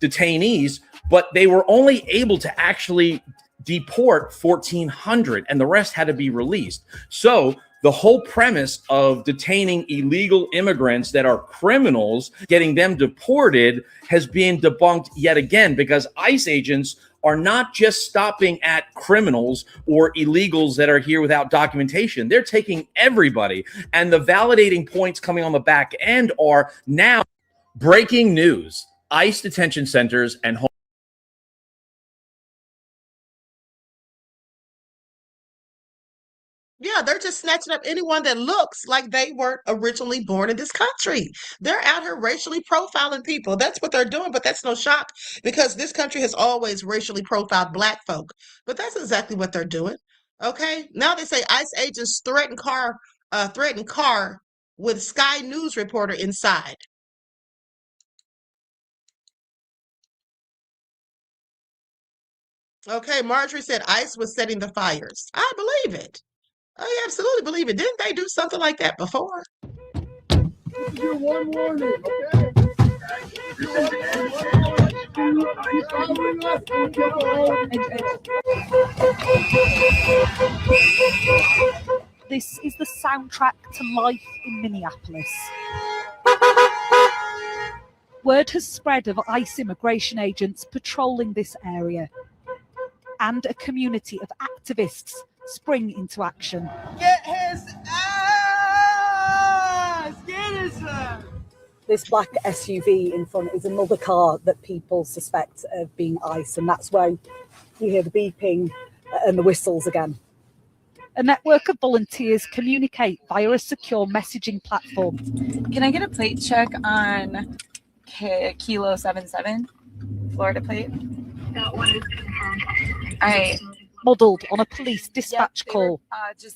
detainees, but they were only able to actually deport 1,400 and the rest had to be released. So the whole premise of detaining illegal immigrants that are criminals, getting them deported, has been debunked yet again because ICE agents are not just stopping at criminals or illegals that are here without documentation. They're taking everybody. And the validating points coming on the back end are now breaking news. ICE detention centers and home. Yeah, they're just snatching up anyone that looks like they weren't originally born in this country. They're out here racially profiling people. That's what they're doing, but that's no shock because this country has always racially profiled Black folk. But that's exactly what they're doing. Okay. Now they say ICE agents threatened car with Sky News reporter inside. Okay, Marjorie said ICE was setting the fires. I believe it. I absolutely believe it. Didn't they do something like that before? Your one warning, okay? This is the soundtrack to life in Minneapolis. Word has spread of ICE immigration agents patrolling this area, and a community of activists spring into action. Get his ass! Get his ass! This black SUV in front is another car that people suspect of being ICE, and that's why you hear the beeping and the whistles again. A network of volunteers communicate via a secure messaging platform. Can I get a plate check on Kilo 77, Florida plate? That one is confirmed. All right. Modelled on a police dispatch call.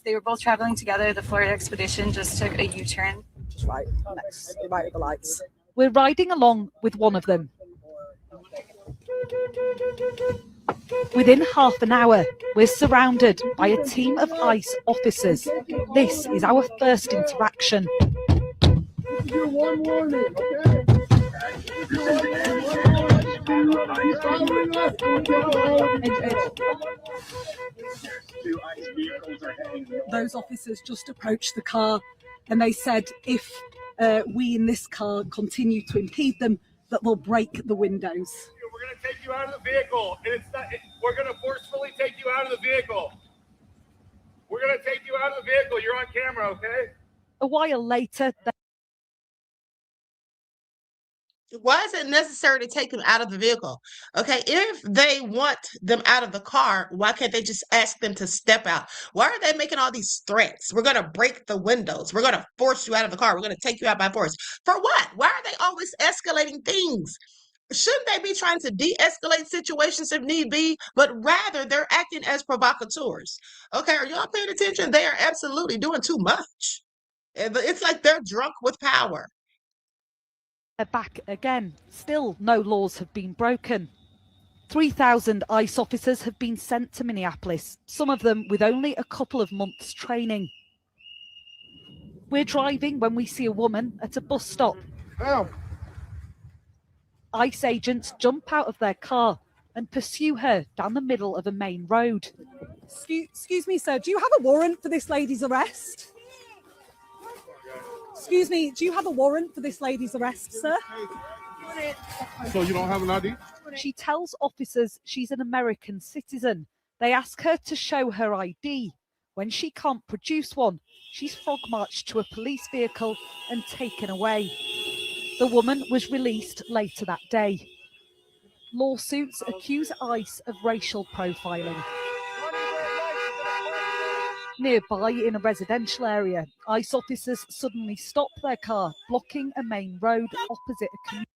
They were both traveling together. The Florida expedition just took a U-turn. Just right at the lights. We're riding along with one of them. Within half an hour, we're surrounded by a team of ICE officers. This is our first interaction. Your one warning, okay? Those officers just approached the car and they said if we in this car continue to impede them, that they'll break the windows. We're going to take you out of the vehicle, and we're going to forcefully take you out of the vehicle. We're going to take you out of the vehicle. You're on camera, okay? A while later, why is it necessary to take them out of the vehicle? Okay, if they want them out of the car, why can't they just ask them to step out? Why are they making all these threats? We're going to break the windows. We're going to force you out of the car. We're going to take you out by force. For what? Why are they always escalating things? Shouldn't they be trying to de-escalate situations if need be? But rather, they're acting as provocateurs. Okay, are y'all paying attention? They are absolutely doing too much. It's like they're drunk with power. Back again. Still, no laws have been broken. 3,000 ICE officers have been sent to Minneapolis, some of them with only a couple of months' training. We're driving when we see a woman at a bus stop. Help. ICE agents jump out of their car and pursue her down the middle of a main road. Excuse me, sir, do you have a warrant for this lady's arrest? Excuse me, do you have a warrant for this lady's arrest, sir? So you don't have an ID? She tells officers she's an American citizen. They ask her to show her ID. When she can't produce one, she's frog-marched to a police vehicle and taken away. The woman was released later that day. Lawsuits accuse ICE of racial profiling. Nearby, in a residential area, ICE officers suddenly stop their car, blocking a main road opposite a community.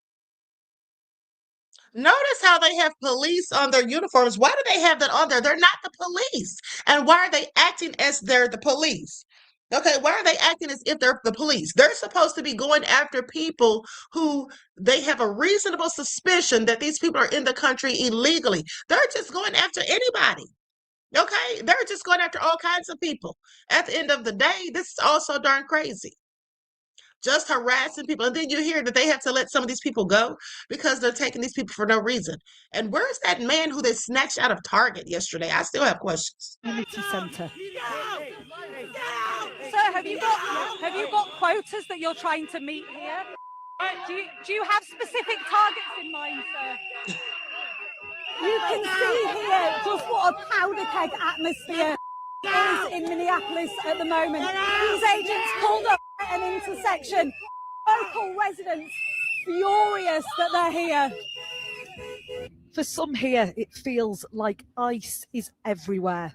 Notice how they have police on their uniforms. Why do they have that on there? They're not the police. And why are they acting as they're the police? Okay, why are they acting as if they're the police? They're supposed to be going after people who they have a reasonable suspicion that these people are in the country illegally. They're just going after anybody. Okay, they're just going after all kinds of people. At the end of the day, this is also darn crazy. Just harassing people. And then you hear that they have to let some of these people go because they're taking these people for no reason. And where's that man who they snatched out of Target yesterday? I still have questions. Community center. Sir, have you got quotas that you're trying to meet here? Do you have specific targets in mind, sir? You can see here just what a powder keg atmosphere is in Minneapolis at the moment. These agents pulled up at an intersection. Local residents furious that they're here. For some here, it feels like ICE is everywhere.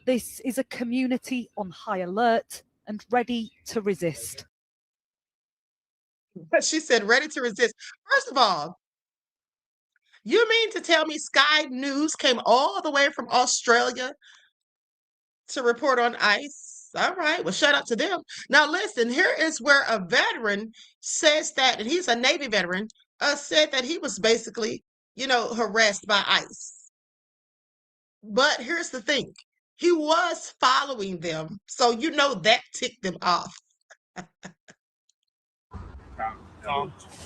This is a community on high alert and ready to resist. She said ready to resist. First of all, you mean to tell me Sky News came all the way from Australia to report on ICE? All right, well, shout out to them. Now, listen, here is where a veteran says that, and he's a Navy veteran, said that he was basically, harassed by ICE. But here's the thing. He was following them, so that ticked them off.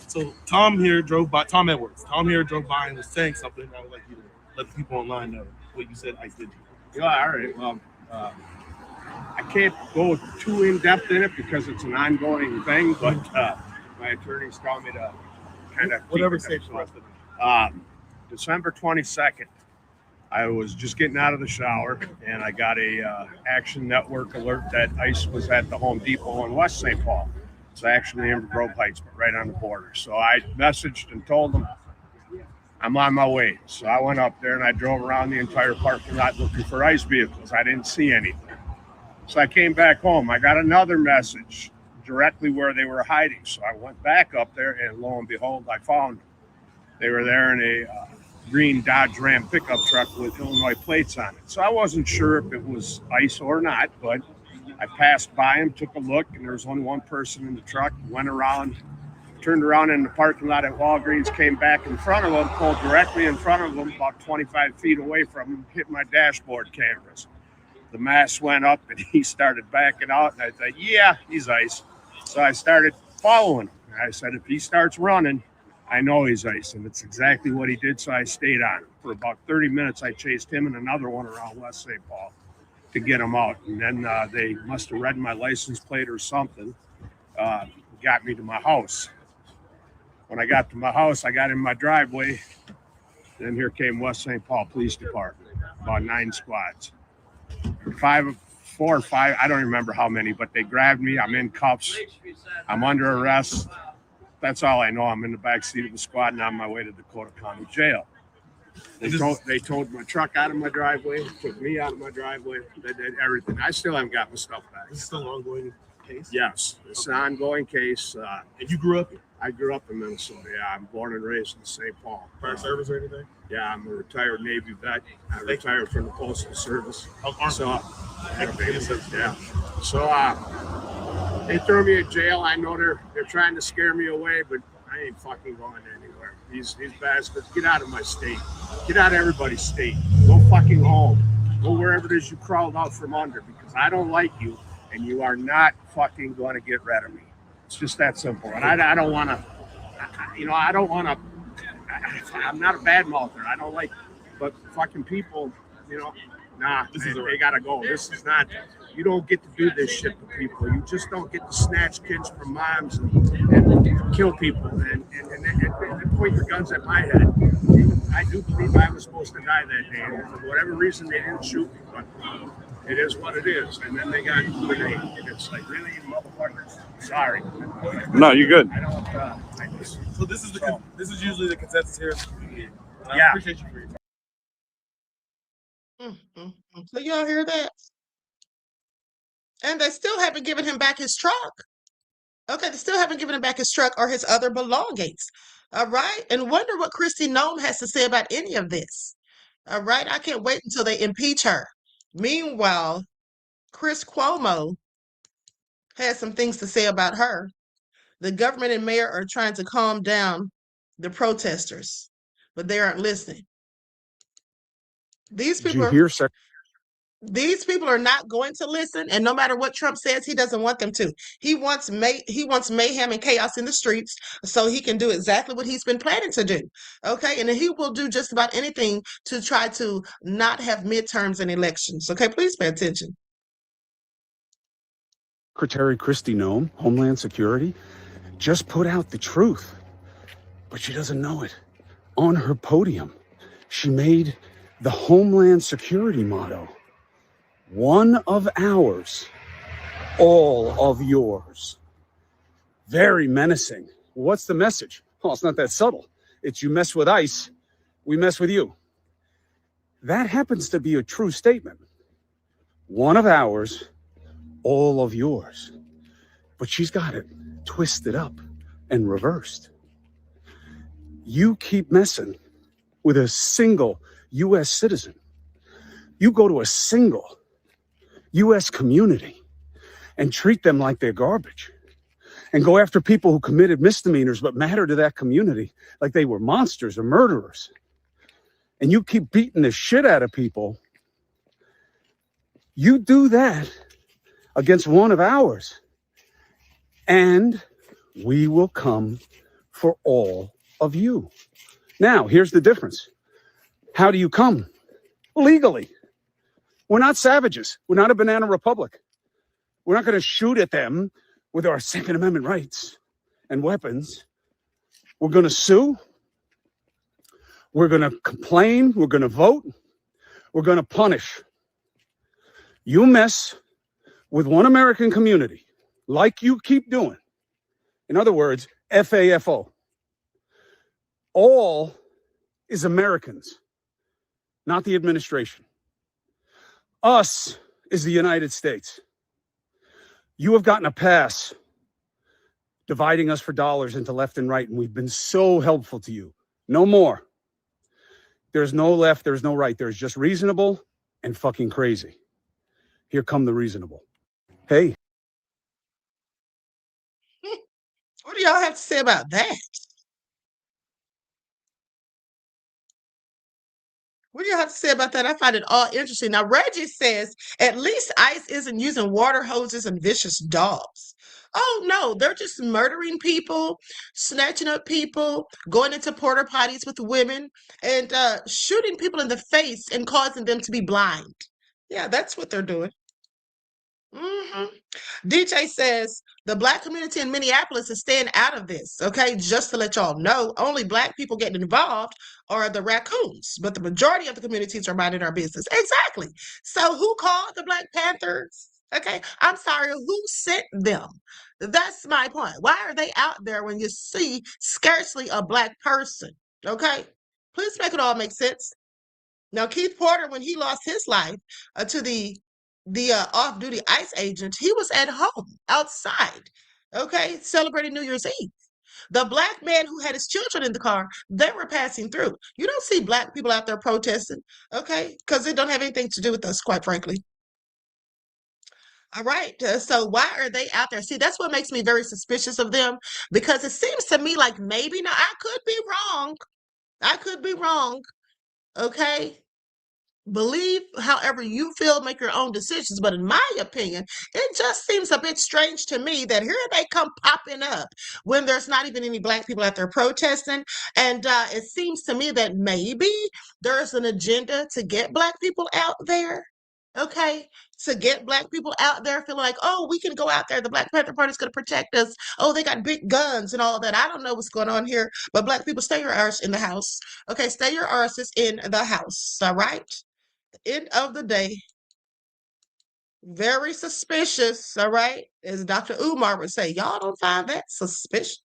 So Tom here drove by, Tom Edwards. Tom here drove by and was saying something. I would like you to let the people online know what you said ICE did to you. Yeah, all right. Well, I can't go too in-depth in it because it's an ongoing thing, but my attorneys tell me to kind of whatever safe for us to do. December 22nd, I was just getting out of the shower, and I got a Action Network alert that ICE was at the Home Depot in West St. Paul. It's actually in Grove Heights, but right on the border. So I messaged and told them I'm on my way. So I went up there and I drove around the entire parking lot looking for ICE vehicles. I didn't see anything. So I came back home. I got another message directly where they were hiding. So I went back up there, and lo and behold, I found them. They were there in a green Dodge Ram pickup truck with Illinois plates on it. So I wasn't sure if it was ICE or not, but I passed by them, took a look, and there was only one person in the truck. Went around, turned around in the parking lot at Walgreens, came back in front of them, pulled directly in front of them, about 25 feet away from them, hit my dashboard cameras. The mask went up, and he started backing out, and I thought, yeah, he's ICE. So I started following him. I said, if he starts running, I know he's ICE, and it's exactly what he did, so I stayed on him. For about 30 minutes, I chased him and another one around West St. Paul to get him out. And then they must have read my license plate or something, got me to my house. When I got to my house, I got in my driveway. Then here came West St. Paul Police Department, about 9 squads. 4 or 5, I don't remember how many, but they grabbed me. I'm in cuffs. I'm under arrest. That's all I know. I'm in the back seat of the squad and on my way to Dakota County Jail. They towed my truck out of my driveway, took me out of my driveway. They did everything. I still haven't got my stuff back. Is this still an ongoing case? Yes, it's an ongoing case. And you grew up here? I grew up in Minnesota. Yeah, I'm born and raised in St. Paul. Prior service or anything? Yeah, I'm a retired Navy vet. I retired from the Postal Service. So, yeah. So they threw me in jail. I know they're trying to scare me away, but I ain't fucking going anywhere. These bastards, get out of my state. Get out of everybody's state. Go fucking home. Go wherever it is you crawled out from under, because I don't like you, and you are not fucking going to get rid of me. It's just that simple. And I don't want to, I don't want to, I'm not a bad mouther. I don't like, but fucking people, nah, they got to go. This is not, you don't get to do this shit to people. You just don't get to snatch kids from moms and kill people and point your guns at my head. I do believe I was supposed to die that day. And for whatever reason, they didn't shoot me, but it is what it is. And then they got grenade. And it's like, really, motherfuckers? Sorry. No, you're good. So this is usually the consensus here. I appreciate you for your time. So y'all hear that? And they still haven't given him back his truck. Okay, they still haven't given him back his truck or his other belongings. All right. And wonder what Kristi Noem has to say about any of this. All right. I can't wait until they impeach her. Meanwhile, Chris Cuomo has some things to say about her. The government and mayor are trying to calm down the protesters, but they aren't listening. These people are not going to listen, and no matter what Trump says, he doesn't want them to. He wants mayhem and chaos in the streets so he can do exactly what he's been planning to do. Okay, and he will do just about anything to try to not have midterms and elections. Okay, please pay attention. Secretary Kristi Noem, Homeland Security, just put out the truth, but she doesn't know it. On her podium, she made the Homeland Security motto, one of ours, all of yours. Very menacing. What's the message? Well, it's not that subtle. It's you mess with ICE, we mess with you. That happens to be a true statement. One of ours, all of yours. But she's got it twisted up and reversed. You keep messing with a single U.S. citizen. You go to a single U.S. community and treat them like they're garbage, and go after people who committed misdemeanors but matter to that community like they were monsters or murderers. And you keep beating the shit out of people. You do that against one of ours, and we will come for all of you. Now, here's the difference. How do you come? Legally. We're not savages. We're not a banana republic. We're not going to shoot at them with our Second Amendment rights and weapons. We're going to sue. We're going to complain. We're going to vote. We're going to punish. You mess with one American community like you keep doing. In other words, FAFO. All is Americans, not the administration. Us is the United States. You have gotten a pass dividing us for dollars into left and right, and we've been so helpful to you. No more. There's no left, there's no right. There's just reasonable and fucking crazy. Here come the reasonable. Hey. What do y'all have to say about that? What do you have to say about that? I find it all interesting. Now, Reggie says at least ICE isn't using water hoses and vicious dogs. Oh, no, they're just murdering people, snatching up people, going into porta potties with women, and shooting people in the face and causing them to be blind. Yeah, that's what they're doing. DJ says the Black community in Minneapolis is staying out of this. Okay, just to let y'all know, only Black people getting involved are the raccoons, but the majority of the communities are minding our business. Exactly. So who called the Black Panthers? Okay, I'm sorry, who sent them? That's my point. Why are they out there when you see scarcely a Black person? Okay, please make it all make sense. Now, Keith Porter, when he lost his life to the off-duty ICE agent, he was at home outside, okay, celebrating New Year's Eve. The Black man who had his children in the car, they were passing through. You don't see Black people out there protesting, okay, because it don't have anything to do with us, quite frankly. All right, so why are they out there? See, that's what makes me very suspicious of them, because it seems to me like maybe, now I could be wrong, okay? Believe however you feel, make your own decisions. But in my opinion, it just seems a bit strange to me that here they come popping up when there's not even any Black people out there protesting. And it seems to me that maybe there's an agenda to get Black people out there. Okay, to get Black people out there feeling like, oh, we can go out there. The Black Panther Party is going to protect us. Oh, they got big guns and all that. I don't know what's going on here, but Black people, stay your arse in the house. Okay, stay your arses in the house. All right. End of the day, very suspicious, all right? As Dr. Umar would say, y'all don't find that suspicious?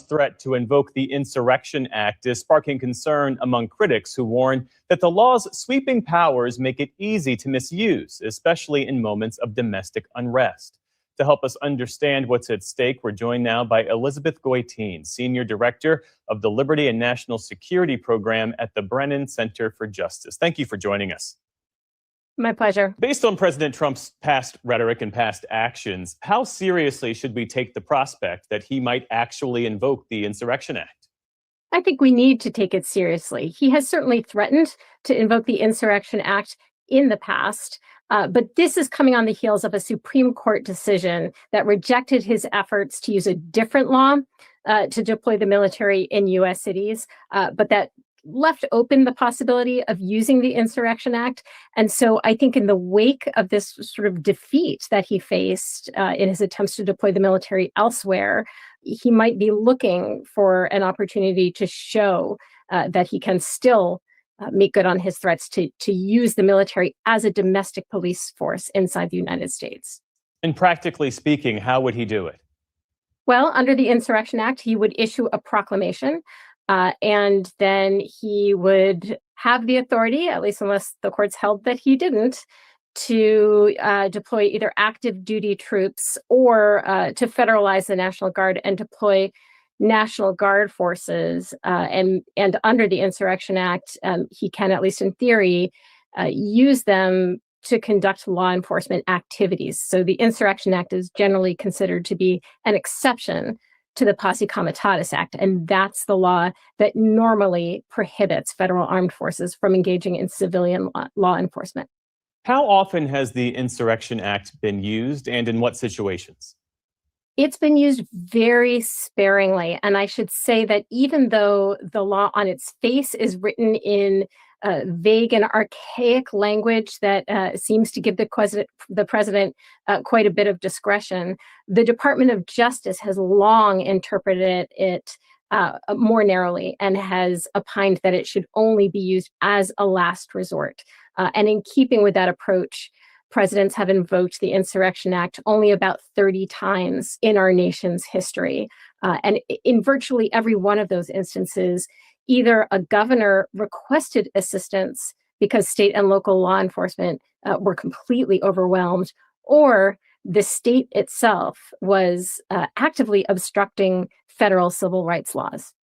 Threat to invoke the Insurrection Act is sparking concern among critics who warn that the law's sweeping powers make it easy to misuse, especially in moments of domestic unrest. To help us understand what's at stake, we're joined now by Elizabeth Goitein, Senior Director of the Liberty and National Security Program at the Brennan Center for Justice. Thank you for joining us. My pleasure. Based on President Trump's past rhetoric and past actions, how seriously should we take the prospect that he might actually invoke the Insurrection Act? I think we need to take it seriously. He has certainly threatened to invoke the Insurrection Act in the past. But this is coming on the heels of a Supreme Court decision that rejected his efforts to use a different law to deploy the military in U.S. cities, but that left open the possibility of using the Insurrection Act. And so I think in the wake of this sort of defeat that he faced in his attempts to deploy the military elsewhere, he might be looking for an opportunity to show that he can still make good on his threats to use the military as a domestic police force inside the United States. And practically speaking, how would he do it? Well, under the Insurrection Act, he would issue a proclamation, and then he would have the authority, at least unless the courts held that he didn't, to deploy either active duty troops or to federalize the National Guard and deploy National Guard forces, and under the Insurrection Act, he can, at least in theory, use them to conduct law enforcement activities. So the Insurrection Act is generally considered to be an exception to the Posse Comitatus Act, and that's the law that normally prohibits federal armed forces from engaging in civilian law enforcement. How often has the Insurrection Act been used, and in what situations? It's been used very sparingly. And I should say that even though the law on its face is written in vague and archaic language that seems to give the president quite a bit of discretion, the Department of Justice has long interpreted it more narrowly and has opined that it should only be used as a last resort. And in keeping with that approach, presidents have invoked the Insurrection Act only about 30 times in our nation's history. And in virtually every one of those instances, either a governor requested assistance because state and local law enforcement were completely overwhelmed, or the state itself was actively obstructing federal civil rights laws.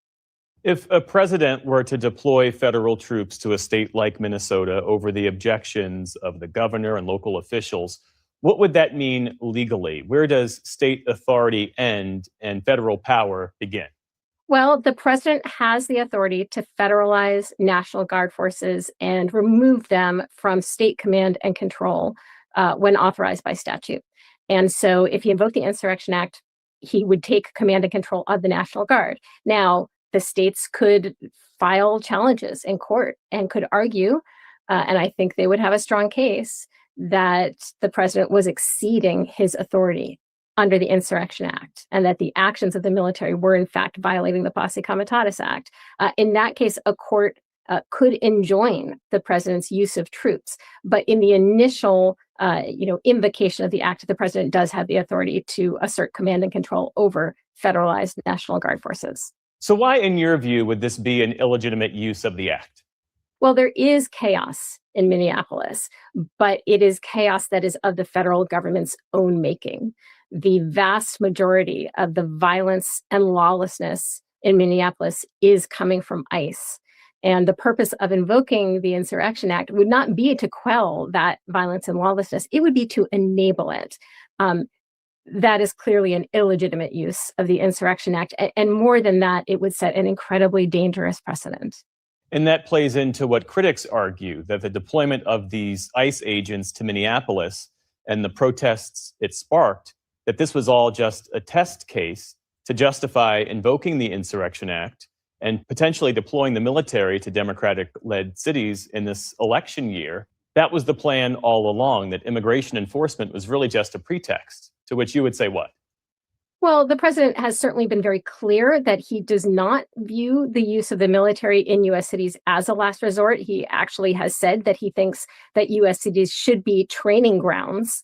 If a president were to deploy federal troops to a state like Minnesota over the objections of the governor and local officials, what would that mean legally? Where does state authority end and federal power begin? Well, the president has the authority to federalize National Guard forces and remove them from state command and control when authorized by statute. And so if he invoked the Insurrection Act, he would take command and control of the National Guard. Now, the states could file challenges in court and could argue, and I think they would have a strong case, that the president was exceeding his authority under the Insurrection Act, and that the actions of the military were in fact violating the Posse Comitatus Act. In that case, a court could enjoin the president's use of troops. But in the initial invocation of the act, the president does have the authority to assert command and control over federalized National Guard forces. So why, in your view, would this be an illegitimate use of the act? Well, there is chaos in Minneapolis, but it is chaos that is of the federal government's own making. The vast majority of the violence and lawlessness in Minneapolis is coming from ICE. And the purpose of invoking the Insurrection Act would not be to quell that violence and lawlessness. It would be to enable it. That is clearly an illegitimate use of the Insurrection Act. And more than that, it would set an incredibly dangerous precedent. And that plays into what critics argue, that the deployment of these ICE agents to Minneapolis and the protests it sparked, that this was all just a test case to justify invoking the Insurrection Act and potentially deploying the military to Democratic-led cities in this election year. That was the plan all along, that immigration enforcement was really just a pretext, to which you would say what? Well, the president has certainly been very clear that he does not view the use of the military in U.S. cities as a last resort. He actually has said that he thinks that U.S. cities should be training grounds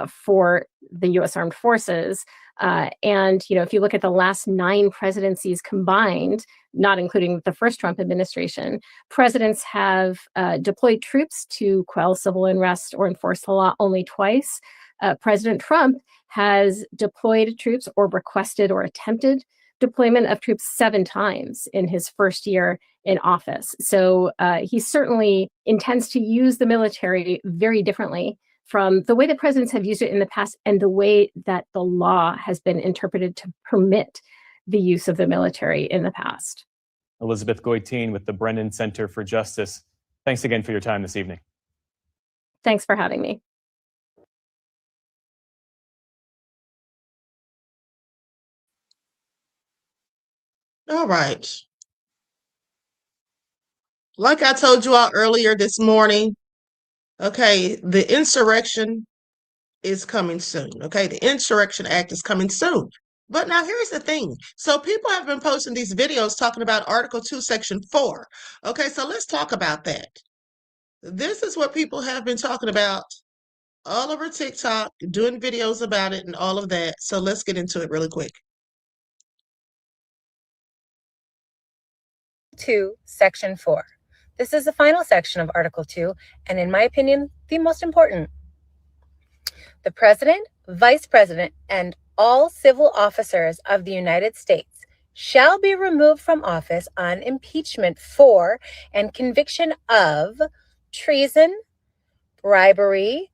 for the U.S. Armed Forces. And, if you look at the last 9 presidencies combined, not including the first Trump administration, presidents have deployed troops to quell civil unrest or enforce the law only twice. President Trump has deployed troops or requested or attempted deployment of troops 7 times in his first year in office. So he certainly intends to use the military very differently from the way that presidents have used it in the past and the way that the law has been interpreted to permit the use of the military in the past. Elizabeth Goitein with the Brennan Center for Justice. Thanks again for your time this evening. Thanks for having me. All right. Like I told you all earlier this morning, okay, the insurrection is coming soon. Okay, the Insurrection Act is coming soon. But now here's the thing. So people have been posting these videos talking about Article 2, Section 4. Okay, so let's talk about that. This is what people have been talking about all over TikTok, doing videos about it and all of that. So let's get into it really quick. 2, Section 4. This is the final section of Article 2, and in my opinion, the most important. The President, Vice President, and all civil officers of the United States shall be removed from office on impeachment for and conviction of treason, bribery,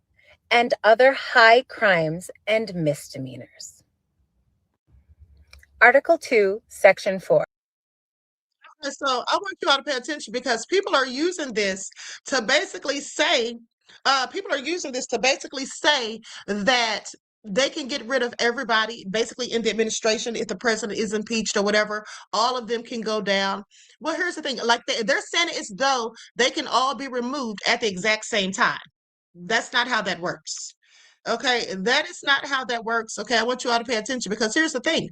and other high crimes and misdemeanors. Article 2, Section 4. So I want you all to pay attention because people are using this to basically say, that they can get rid of everybody basically in the administration if the president is impeached or whatever. All of them can go down. Well, here's the thing. Like they're saying it as though they can all be removed at the exact same time. That's not how that works. Okay, that is not how that works. Okay, I want you all to pay attention because here's the thing.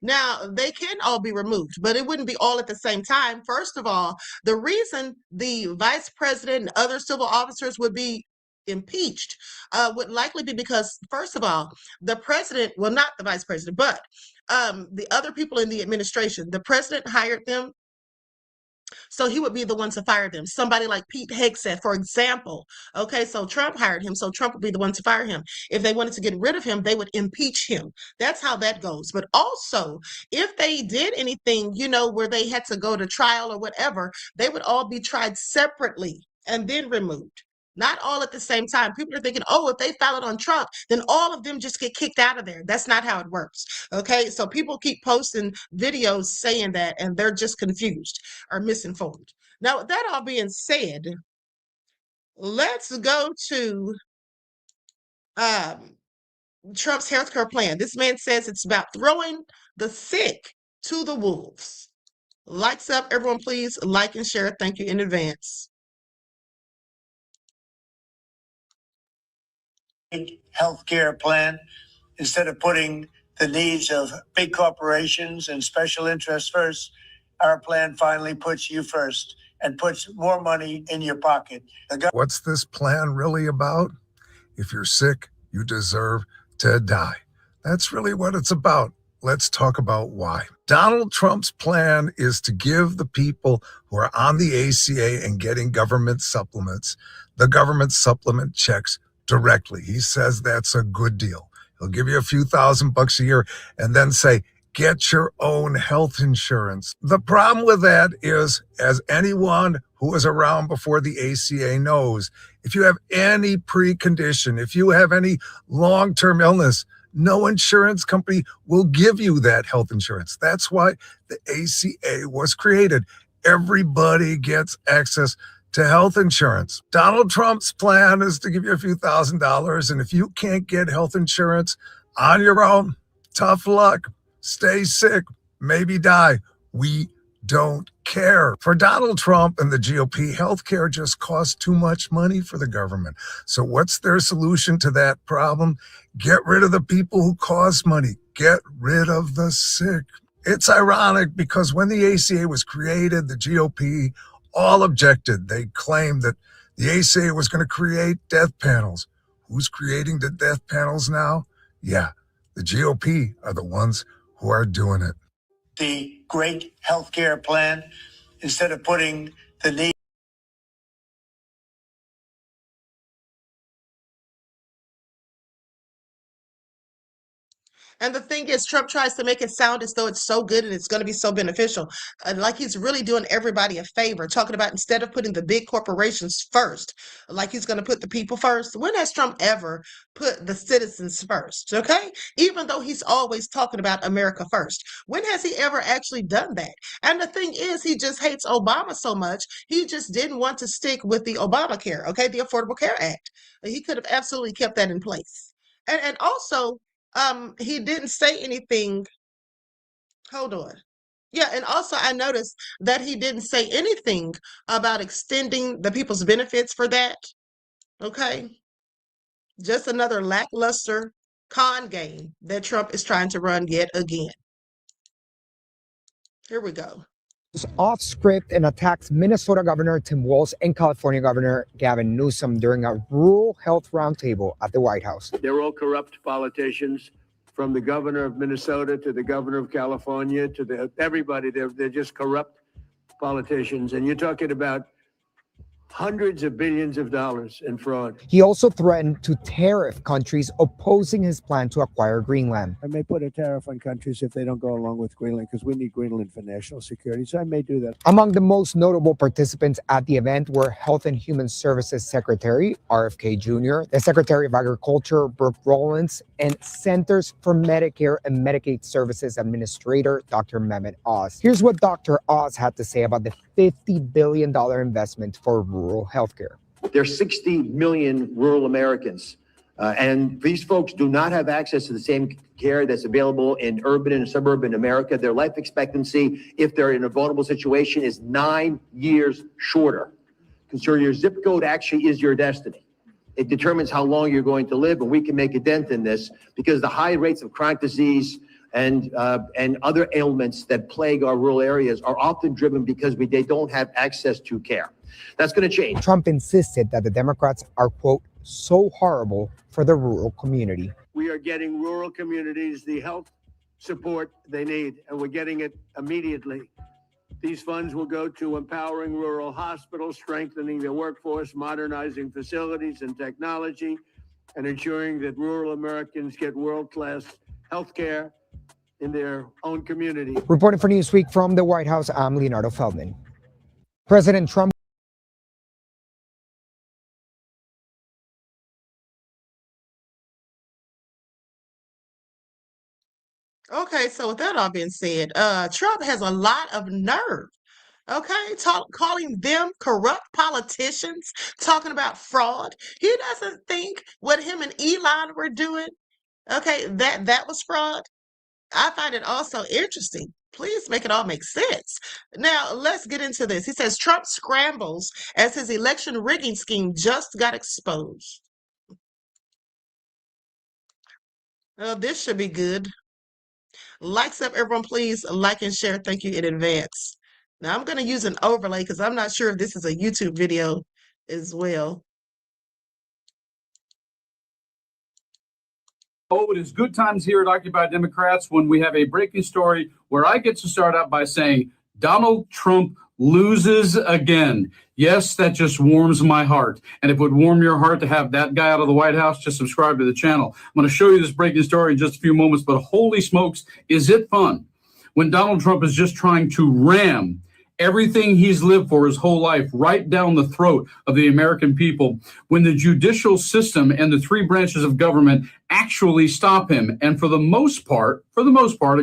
Now, they can all be removed, but it wouldn't be all at the same time. First of all, the reason the vice president and other civil officers would be impeached would likely be because, first of all, the president, well, not the vice president, but the other people in the administration, the president hired them So he would be the one to fire them. Somebody like Pete Hegseth, for example. Okay, so Trump hired him, so Trump would be the one to fire him. If they wanted to get rid of him, they would impeach him. That's how that goes. But also, if they did anything, where they had to go to trial or whatever, they would all be tried separately and then removed. Not all at the same time. People are thinking, oh, if they file it on Trump, then all of them just get kicked out of there. That's not how it works. Okay, so people keep posting videos saying that, and they're just confused or misinformed. Now, with that all being said, let's go to Trump's healthcare plan. This man says it's about throwing the sick to the wolves. Lights up, everyone, please like and share. Thank you in advance. Healthcare plan, instead of putting the needs of big corporations and special interests first, our plan finally puts you first and puts more money in your pocket. What's this plan really about? If you're sick, you deserve to die. That's really what it's about. Let's talk about why. Donald Trump's plan is to give the people who are on the ACA and getting government supplements, the government supplement checks directly. He says that's a good deal. He'll give you a few $1,000 a year and then say, get your own health insurance. The problem with that is, as anyone who was around before the ACA knows, if you have any precondition, if you have any long-term illness, no insurance company will give you that health insurance. That's why the ACA was created. Everybody gets access to health insurance. Donald Trump's plan is to give you a few $1,000s, and if you can't get health insurance on your own, tough luck. Stay sick, maybe die. We don't care. For Donald Trump and the GOP, healthcare just costs too much money for the government. So what's their solution to that problem? Get rid of the people who cost money. Get rid of the sick. It's ironic because when the ACA was created, the GOP all objected. They claimed that the ACA was going to create death panels. Who's creating the death panels now? Yeah, the GOP are the ones who are doing it. The great healthcare plan, instead of putting the need. And the thing is, Trump tries to make it sound as though it's so good and it's going to be so beneficial. Like he's really doing everybody a favor, talking about instead of putting the big corporations first, like he's going to put the people first. When has Trump ever put the citizens first? Okay? Even though he's always talking about America first. When has he ever actually done that? And the thing is, he just hates Obama so much, he just didn't want to stick with the Obamacare, okay? The Affordable Care Act. He could have absolutely kept that in place. And also, he didn't say anything. Hold on. Yeah, and also I noticed that he didn't say anything about extending the people's benefits for that. Okay. Just another lackluster con game that Trump is trying to run yet again. Here we go. Off script and attacks Minnesota Governor Tim Walz and California Governor Gavin Newsom during a rural health roundtable at the White House. They're all corrupt politicians, from the governor of Minnesota to the governor of California to everybody. They're just corrupt politicians. And you're talking about hundreds of billions of dollars in fraud. He also threatened to tariff countries opposing his plan to acquire Greenland. I may put a tariff on countries if they don't go along with Greenland, because we need Greenland for national security. So I may do that. Among the most notable participants at the event were Health and Human Services Secretary RFK Jr., the Secretary of Agriculture Brooke Rollins, and Centers for Medicare and Medicaid Services Administrator Dr. Mehmet Oz. Here's what Dr. Oz had to say about the $50 billion investment for rural healthcare. There's 60 million rural Americans, and these folks do not have access to the same care that's available in urban and suburban America. Their life expectancy, if they're in a vulnerable situation, is 9 years shorter. So your zip code actually is your destiny. It determines how long you're going to live, and we can make a dent in this because the high rates of chronic disease and other ailments that plague our rural areas are often driven because they don't have access to care. That's going to change. Trump insisted that the Democrats are, quote, so horrible for the rural community. We are getting rural communities the health support they need, and we're getting it immediately. These funds will go to empowering rural hospitals, strengthening their workforce, modernizing facilities and technology, and ensuring that rural Americans get world-class health care in their own community. Reporting for Newsweek from the White House, I'm Leonardo Feldman. President Trump. Okay, so with that all being said, Trump has a lot of nerve. Okay, calling them corrupt politicians, talking about fraud. He doesn't think what him and Elon were doing, okay, that was fraud. I find it also interesting. Please make it all make sense. Now, let's get into this. He says Trump scrambles as his election rigging scheme just got exposed. This should be good. Likes up, everyone, please like and share. Thank you in advance. Now, I'm going to use an overlay because I'm not sure if this is a YouTube video as well. Oh, it is good times here at Occupy Democrats when we have a breaking story where I get to start out by saying Donald Trump loses again. Yes, that just warms my heart. And if it would warm your heart to have that guy out of the White House, just subscribe to the channel. I'm going to show you this breaking story in just a few moments, but holy smokes, is it fun when Donald Trump is just trying to ram everything he's lived for his whole life right down the throat of the American people, when the judicial system and the three branches of government actually stop him. And for the most part,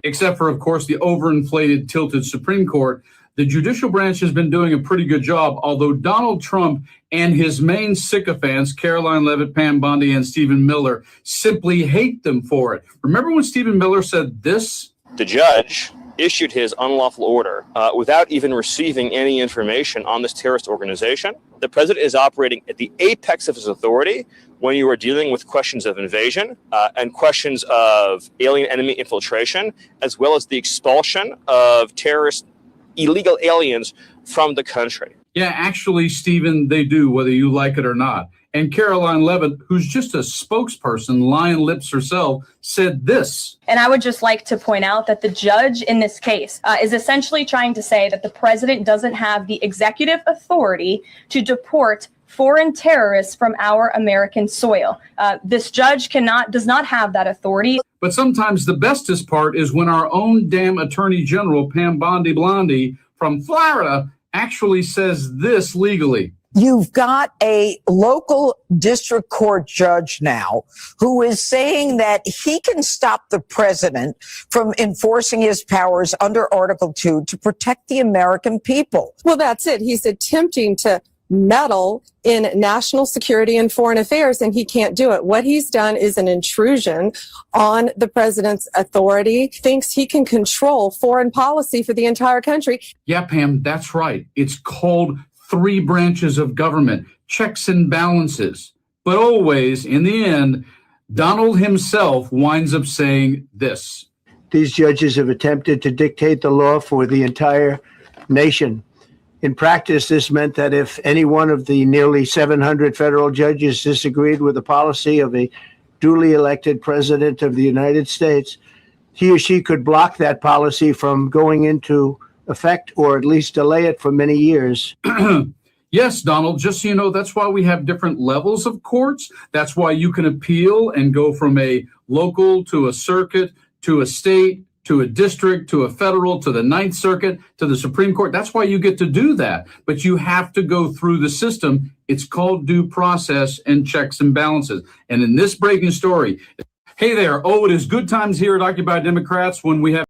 except for, of course, the overinflated, tilted Supreme Court, the judicial branch has been doing a pretty good job, although Donald Trump and his main sycophants, Caroline Leavitt, Pam Bondi, and Stephen Miller, simply hate them for it. Remember when Stephen Miller said this? The judge issued his unlawful order without even receiving any information on this terrorist organization. The president is operating at the apex of his authority when you are dealing with questions of invasion and questions of alien enemy infiltration, as well as the expulsion of terrorist illegal aliens from the country. Yeah, actually, Stephen, they do, whether you like it or not. And Caroline Leavitt, who's just a spokesperson, lion lips herself, said this. And I would just like to point out that the judge in this case is essentially trying to say that the president doesn't have the executive authority to deport foreign terrorists from our American soil. This judge does not have that authority. But sometimes the bestest part is when our own damn Attorney General, Pam Bondi Blondie from Florida, actually says this legally. You've got a local district court judge now who is saying that he can stop the president from enforcing his powers under Article 2 to protect the American people. Well, that's it. He's attempting to meddle in national security and foreign affairs, and he can't do it. What he's done is an intrusion on the president's authority, thinks he can control foreign policy for the entire country. Yeah, Pam, that's right. It's called three branches of government, checks and balances. But always, in the end, Donald himself winds up saying this. These judges have attempted to dictate the law for the entire nation. In practice, this meant that if any one of the nearly 700 federal judges disagreed with the policy of a duly elected president of the United States, he or she could block that policy from going into effect or at least delay it for many years. Yes, Donald, just so you know, that's why we have different levels of courts. That's why you can appeal and go from a local to a circuit to a state to a district, to a federal, to the Ninth Circuit, to the Supreme Court. That's why you get to do that. But you have to go through the system. It's called due process and checks and balances. And in this breaking story, hey there, oh, it is good times here at Occupy Democrats when we have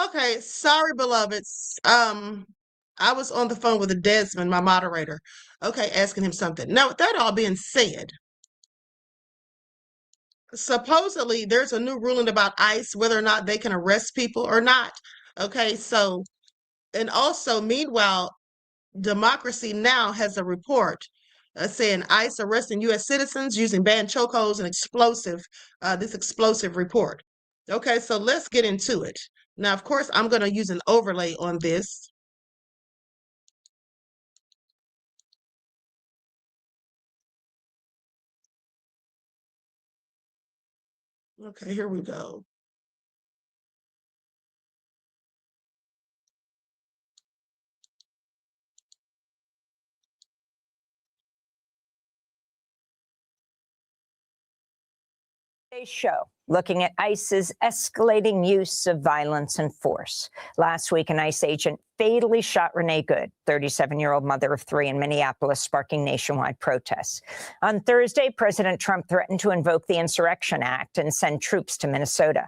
Okay, sorry, beloveds. I was on the phone with Desmond, my moderator. Okay, asking him something. Now, with that all being said, supposedly there's a new ruling about ICE, whether or not they can arrest people or not. Okay, so, and also, meanwhile, Democracy Now! Has a report saying ICE arresting U.S. citizens using banned chokeholds and this explosive report. Okay, so let's get into it. Now, of course, I'm going to use an overlay on this. Okay, here we go. Today's show, looking at ICE's escalating use of violence and force. Last week, an ICE agent fatally shot Renee Good, 37-year-old mother of three in Minneapolis, sparking nationwide protests. On Thursday, President Trump threatened to invoke the Insurrection Act and send troops to Minnesota.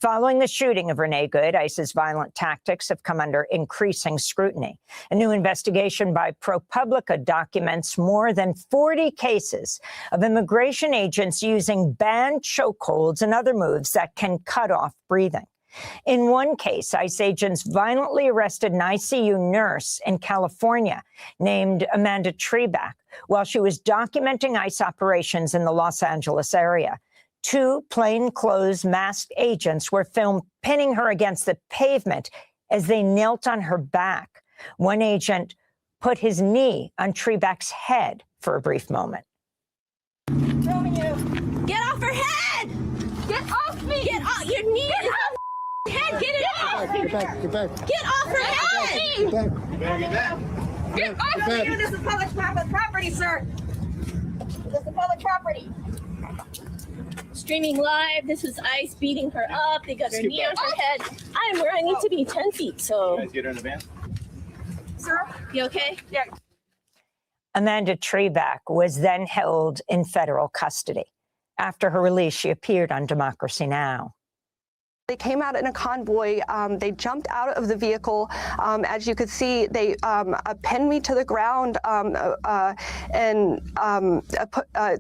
Following the shooting of Renee Good, ICE's violent tactics have come under increasing scrutiny. A new investigation by ProPublica documents more than 40 cases of immigration agents using banned chokeholds and other moves that can cut off breathing. In one case, ICE agents violently arrested an ICU nurse in California named Amanda Treback while she was documenting ICE operations in the Los Angeles area. Two plainclothes masked agents were filmed pinning her against the pavement as they knelt on her back. One agent put his knee on Treback's head for a brief moment. Filming you. Get off her head! Get off me! Get off your knee! Get off her head! Get it off! Get back, get back. Get off her head! Get back. Get back. Get off of you! This is public property, sir. This is public property. Streaming live. This is ICE beating her up. They got her knee on her head. I'm where I need to be 10 feet. So. Guys, get her in the van. Sir, you okay? Yeah. Amanda Treback was then held in federal custody. After her release, she appeared on Democracy Now! They came out in a convoy. They jumped out of the vehicle. As you could see, they pinned me to the ground and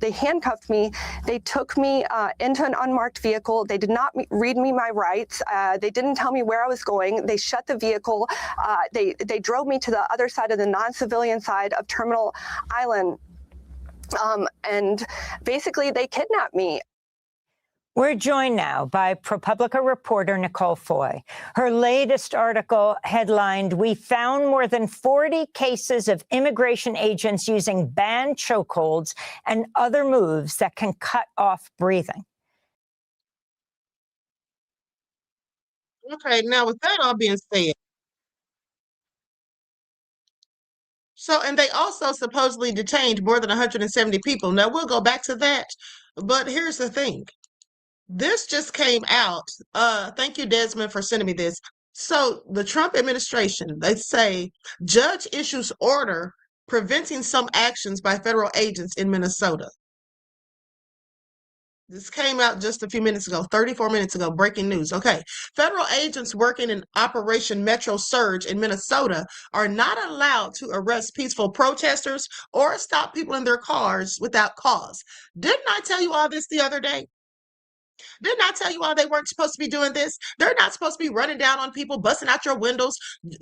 they handcuffed me. They took me into an unmarked vehicle. They did not read me my rights. They didn't tell me where I was going. They shut the vehicle. They drove me to the other side of the non-civilian side of Terminal Island. And basically, they kidnapped me. We're joined now by ProPublica reporter Nicole Foy. Her latest article headlined, "We found more than 40 cases of immigration agents using banned chokeholds and other moves that can cut off breathing." Okay, now with that all being said, and they also supposedly detained more than 170 people. Now we'll go back to that, but here's the thing. This just came out. Thank you, Desmond, for sending me this. So the Trump administration, they say, judge issues order preventing some actions by federal agents in Minnesota. This came out just a few minutes ago, 34 minutes ago, breaking news. Okay. Federal agents working in Operation Metro Surge in Minnesota are not allowed to arrest peaceful protesters or stop people in their cars without cause. Didn't I tell you all this the other day? Didn't I tell you all they weren't supposed to be doing this? They're not supposed to be running down on people, busting out your windows,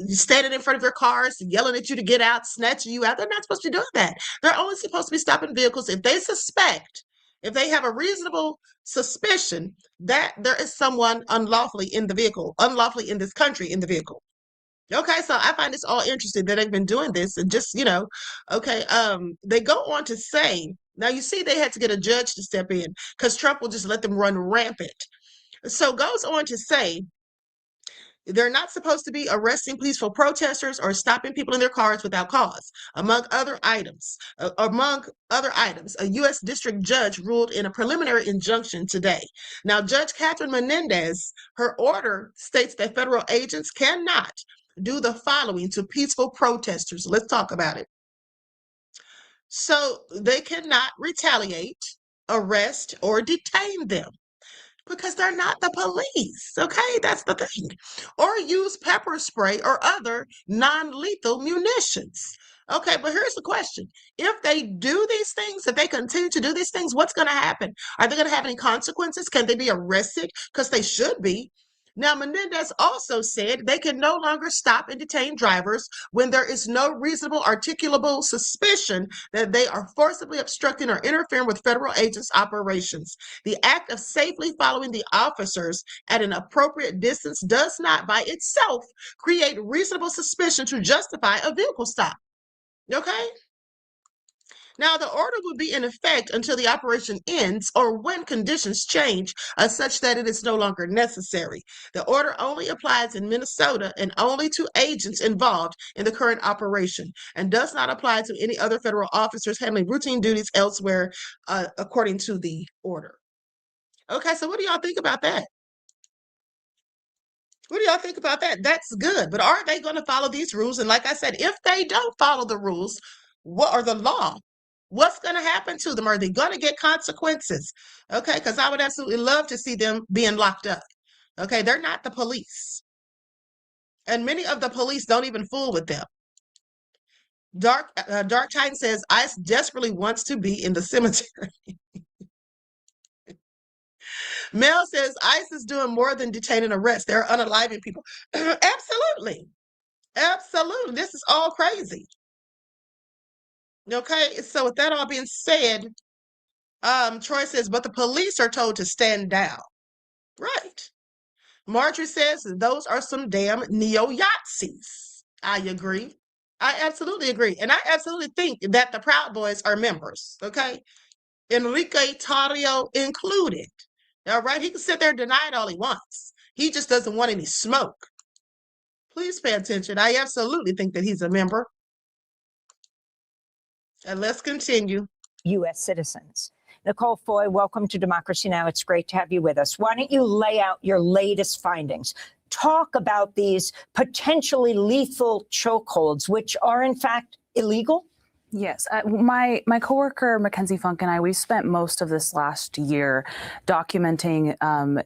standing in front of your cars, yelling at you to get out, snatching you out. They're not supposed to be doing that. They're only supposed to be stopping vehicles if they suspect, if they have a reasonable suspicion that there is someone unlawfully in the vehicle, unlawfully in this country in the vehicle. Okay, so I find this all interesting that they've been doing this and just, okay, they go on to say, now you see they had to get a judge to step in because Trump will just let them run rampant. So goes on to say, they're not supposed to be arresting peaceful protesters or stopping people in their cars without cause. Among other items, a U.S. district judge ruled in a preliminary injunction today. Now, Judge Catherine Menendez, her order states that federal agents cannot do the following to peaceful protesters. Let's talk about it. So they cannot retaliate, arrest, or detain them, because they're not the police, okay? That's the thing. Or use pepper spray or other non-lethal munitions. Okay, but here's the question. If they do these things, if they continue to do these things, what's going to happen? Are they going to have any consequences? Can they be arrested? Because they should be. Now, Menendez also said they can no longer stop and detain drivers when there is no reasonable articulable suspicion that they are forcibly obstructing or interfering with federal agents' operations. The act of safely following the officers at an appropriate distance does not by itself create reasonable suspicion to justify a vehicle stop. Okay? Now, the order will be in effect until the operation ends or when conditions change such that it is no longer necessary. The order only applies in Minnesota and only to agents involved in the current operation and does not apply to any other federal officers handling routine duties elsewhere, according to the order. Okay, so what do y'all think about that? What do y'all think about that? That's good, but are they going to follow these rules? And like I said, if they don't follow the rules, what are the law? What's going to happen to them? Are they going to get consequences? Okay, because I would absolutely love to see them being locked up. Okay, they're not the police. And many of the police don't even fool with them. Dark Titan says, ICE desperately wants to be in the cemetery. Mel says, ICE is doing more than detain and arrest. They're unaliving people. Absolutely. Absolutely. This is all crazy. Okay, so with that all being said, Troy says, but the police are told to stand down. Right. Marjorie says, those are some damn neo-Yazis. I agree. I absolutely agree. And I absolutely think that the Proud Boys are members, okay? Enrique Tarrio included. All right, he can sit there and deny it all he wants. He just doesn't want any smoke. Please pay attention. I absolutely think that he's a member. And let's continue. U.S. citizens. Nicole Foy, welcome to Democracy Now! It's great to have you with us. Why don't you lay out your latest findings? Talk about these potentially lethal chokeholds, which are in fact illegal. Yes, my coworker Mackenzie Funk and I, we spent most of this last year documenting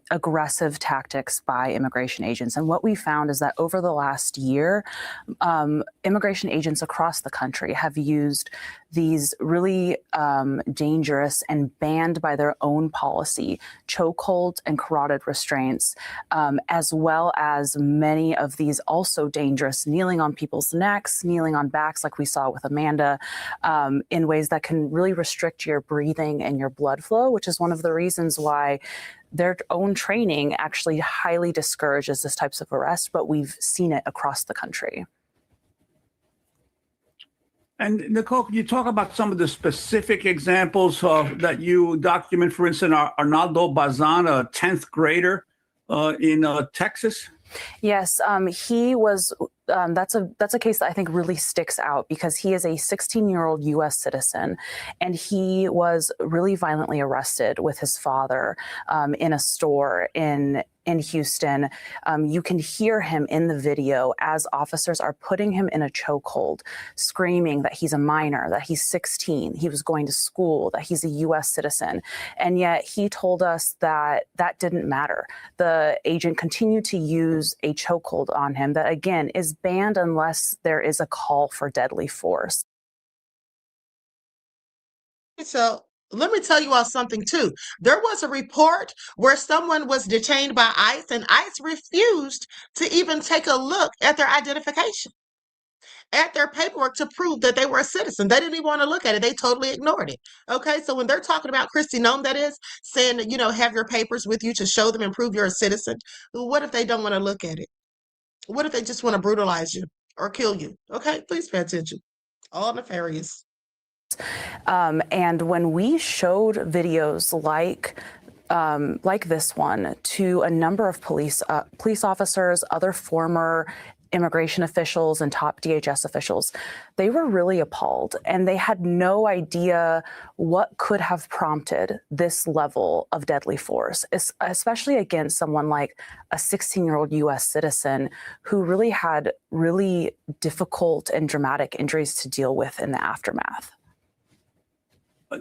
aggressive tactics by immigration agents. And what we found is that over the last year, immigration agents across the country have used these really dangerous and banned by their own policy chokeholds and carotid restraints, as well as many of these also dangerous kneeling on people's necks, kneeling on backs like we saw with Amanda, in ways that can really restrict your breathing and your blood flow, which is one of the reasons why their own training actually highly discourages this types of arrest, but we've seen it across the country. And Nicole, can you talk about some of the specific examples that you document? For instance, Arnaldo Bazan, a 10th grader in Texas. Yes, he was. That's a case that I think really sticks out because he is a 16-year-old U.S. citizen, and he was really violently arrested with his father in a store in Houston. You can hear him in the video as officers are putting him in a chokehold, screaming that he's a minor, that he's 16, he was going to school, that he's a U.S. citizen. And yet he told us that that didn't matter. The agent continued to use a chokehold on him that, again, is banned unless there is a call for deadly force. So let me tell you all something too. There was a report where someone was detained by ICE and ICE refused to even take a look at their identification, at their paperwork to prove that they were a citizen. They didn't even want to look at it. They totally ignored it. Okay, so when they're talking about Kristi Noem, that is, saying, you know, have your papers with you to show them and prove you're a citizen, what if they don't want to look at it? What if they just want to brutalize you or kill you? Okay, please pay attention. All nefarious. And when we showed videos like this one to a number of police officers, other former immigration officials and top DHS officials, they were really appalled, and they had no idea what could have prompted this level of deadly force, especially against someone like a 16-year-old U.S. citizen who really had really difficult and dramatic injuries to deal with in the aftermath.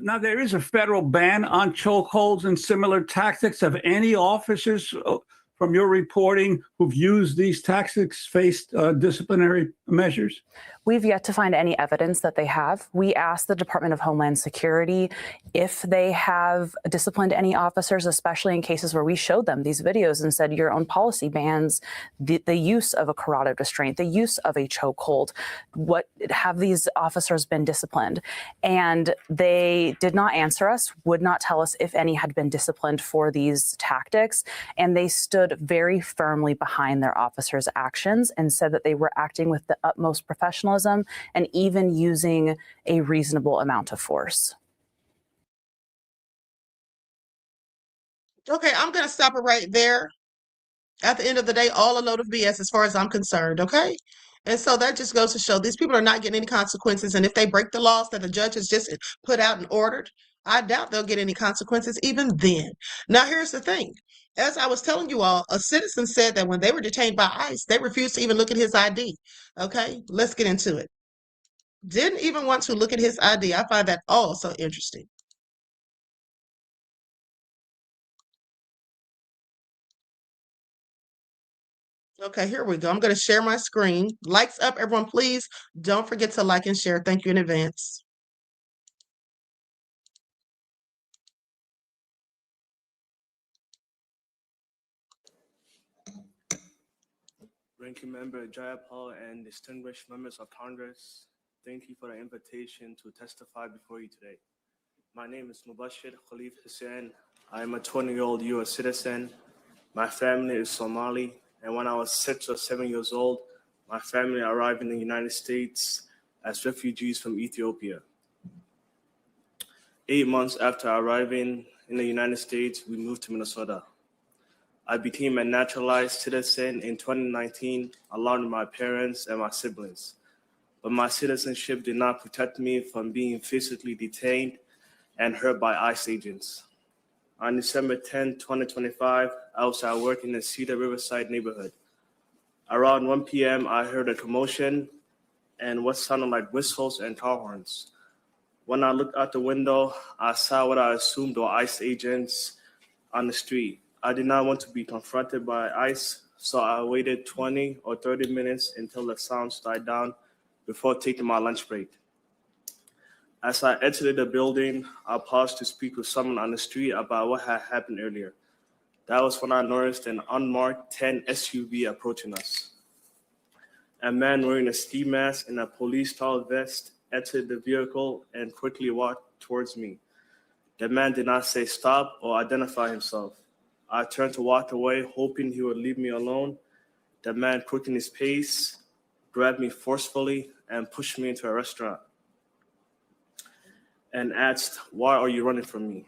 Now, there is a federal ban on chokeholds and similar tactics. Have any officers from your reporting who've used these tactics faced disciplinary measures? We've yet to find any evidence that they have. We asked the Department of Homeland Security if they have disciplined any officers, especially in cases where we showed them these videos and said, your own policy bans the use of a carotid restraint, the use of a chokehold. What have these officers been disciplined? And they did not answer us, would not tell us if any had been disciplined for these tactics. And they stood very firmly behind their officers' actions and said that they were acting with the utmost professionalism journalism and even using a reasonable amount of force. Okay, I'm going to stop it right there. At the end of the day, all a load of BS as far as I'm concerned, okay? And so that just goes to show these people are not getting any consequences. And if they break the laws that the judge has just put out and ordered, I doubt they'll get any consequences even then. Now, here's the thing. As I was telling you all, a citizen said that when they were detained by ICE, they refused to even look at his ID. Okay, let's get into it. Didn't even want to look at his ID. I find that all so interesting. Okay, here we go. I'm going to share my screen. Lights up, everyone, please. Don't forget to like and share. Thank you in advance. Ranking Member Jayapal and distinguished members of Congress, thank you for the invitation to testify before you today. My name is Mubashir Khalif Hussain. I am a 20-year-old U.S. citizen. My family is Somali, and when I was 6 or 7 years old, my family arrived in the United States as refugees from Ethiopia. 8 months after arriving in the United States, we moved to Minnesota. I became a naturalized citizen in 2019, along with my parents and my siblings. But my citizenship did not protect me from being physically detained and hurt by ICE agents. On December 10, 2025, I was at work in the Cedar Riverside neighborhood. Around 1 p.m., I heard a commotion and what sounded like whistles and car horns. When I looked out the window, I saw what I assumed were ICE agents on the street. I did not want to be confronted by ICE, so I waited 20 or 30 minutes until the sounds died down before taking my lunch break. As I exited the building, I paused to speak with someone on the street about what had happened earlier. That was when I noticed an unmarked 10 SUV approaching us. A man wearing a ski mask and a police-style vest entered the vehicle and quickly walked towards me. The man did not say stop or identify himself. I turned to walk away, hoping he would leave me alone. The man quickened his pace, grabbed me forcefully, and pushed me into a restaurant and asked, "Why are you running from me?"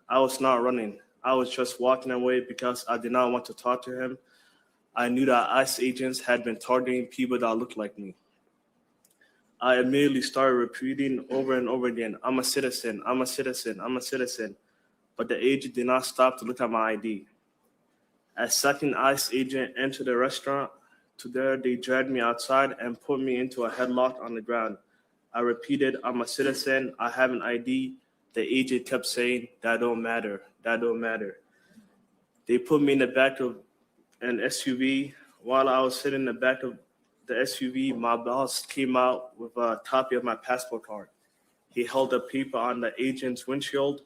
I was not running. I was just walking away because I did not want to talk to him. I knew that ICE agents had been targeting people that looked like me. I immediately started repeating over and over again, "I'm a citizen, I'm a citizen, I'm a citizen." But the agent did not stop to look at my ID. A second ICE agent entered the restaurant. They dragged me outside and put me into a headlock on the ground. I repeated, "I'm a citizen, I have an ID." The agent kept saying, "That don't matter, that don't matter." They put me in the back of an SUV. While I was sitting in the back of the SUV, my boss came out with a copy of my passport card. He held a paper on the agent's windshield,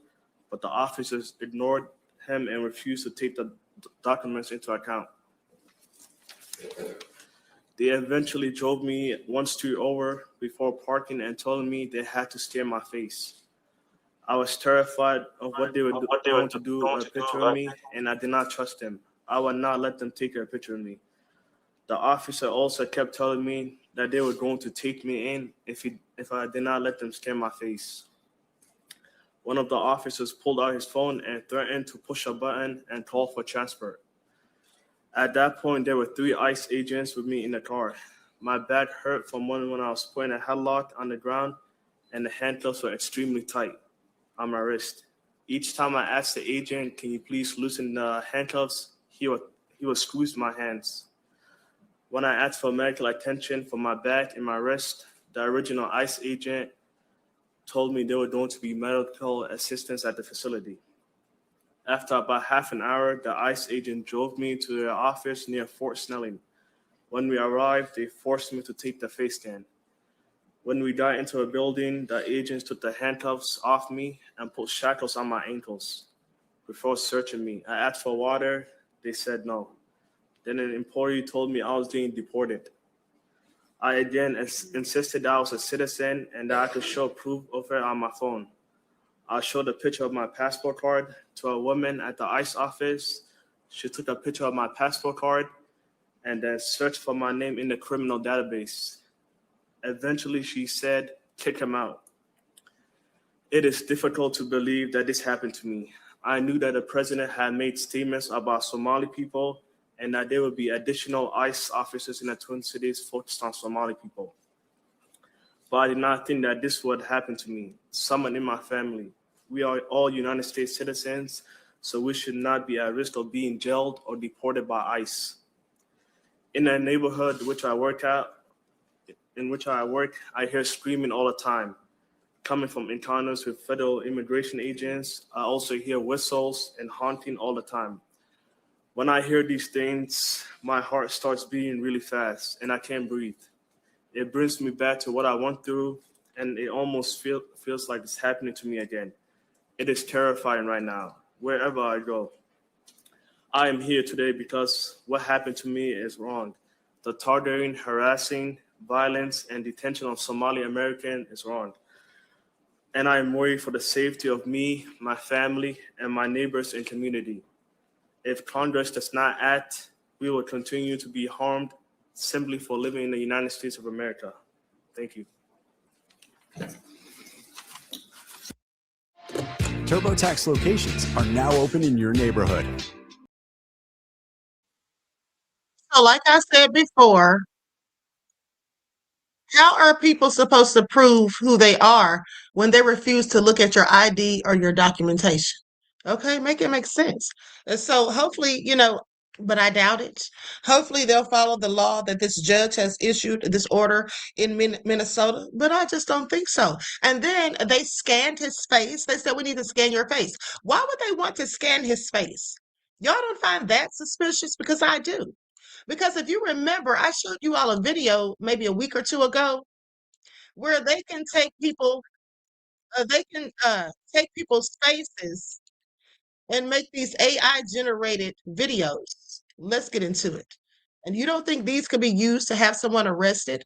but the officers ignored him and refused to take the documents into account. They eventually drove me one street over before parking and told me they had to stare my face. I was terrified of what they were going to do with a picture of me, and I did not trust them. I would not let them take a picture of me. The officer also kept telling me that they were going to take me in if I did not let them scan my face. One of the officers pulled out his phone and threatened to push a button and call for transport. At that point, there were 3 ICE agents with me in the car. My back hurt from when I was put in a headlock on the ground, and the handcuffs were extremely tight on my wrist. Each time I asked the agent, "Can you please loosen the handcuffs?" he would squeeze my hands. When I asked for medical attention for my back and my wrist, the original ICE agent told me there were going to be medical assistance at the facility. After about half an hour, the ICE agent drove me to their office near Fort Snelling. When we arrived, they forced me to take the face scan. When we got into a building, the agents took the handcuffs off me and put shackles on my ankles before searching me. I asked for water. They said no. Then an employee told me I was being deported. I again insisted that I was a citizen and that I could show proof of it on my phone. I showed a picture of my passport card to a woman at the ICE office. She took a picture of my passport card and then searched for my name in the criminal database. Eventually, she said, kick him out. It is difficult to believe that this happened to me. I knew that the president had made statements about Somali people and that there would be additional ICE officers in the Twin Cities focused on Somali people. But I did not think that this would happen to me, someone in my family. We are all United States citizens, so we should not be at risk of being jailed or deported by ICE. In the neighborhood which I work, I hear screaming all the time. Coming from encounters with federal immigration agents, I also hear whistles and honking all the time. When I hear these things, my heart starts beating really fast and I can't breathe. It brings me back to what I went through, and it almost feels like it's happening to me again. It is terrifying right now, wherever I go. I am here today because what happened to me is wrong. The targeting, harassing, violence, and detention of Somali American is wrong. And I am worried for the safety of me, my family, and my neighbors and community. If Congress does not act, we will continue to be harmed simply for living in the United States of America. Thank you. TurboTax locations are now open in your neighborhood. So, like I said before, how are people supposed to prove who they are when they refuse to look at your ID or your documentation? Okay, make it make sense. And so hopefully, but I doubt it. Hopefully they'll follow the law that this judge has issued, this order in Minnesota, but I just don't think so. And then they scanned his face. They said, we need to scan your face. Why would they want to scan his face? Y'all don't find that suspicious? Because I do. Because if you remember, I showed you all a video maybe a week or two ago where they can take people, take people's faces and make these AI generated videos. Let's get into it. And you don't think these could be used to have someone arrested?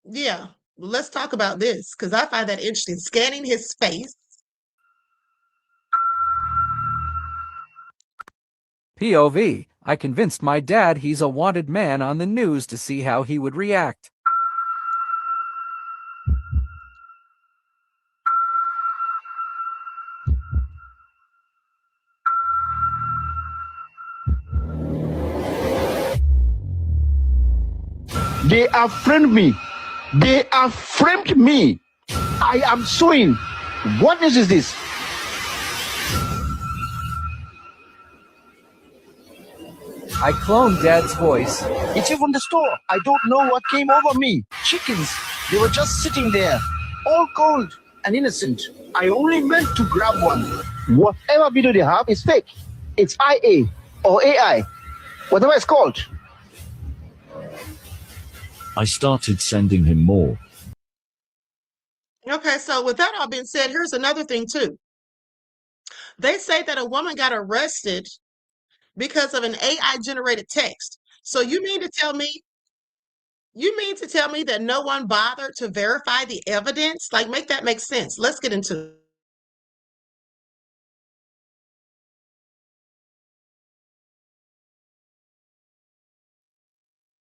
Yeah, let's talk about this because I find that interesting. Scanning his face. POV. I convinced my dad he's a wanted man on the news to see how he would react. They have framed me. They have framed me. I am suing. What news is this? I cloned Dad's voice. It's even the store. I don't know what came over me. Chickens, they were just sitting there, all cold and innocent. I only meant to grab one. Whatever video they have is fake. It's IA or AI, whatever it's called. I started sending him more. Okay, so with that all being said, here's another thing too. They say that a woman got arrested because of an AI generated text. So you mean to tell me that no one bothered to verify the evidence? Like, make that make sense. Let's get into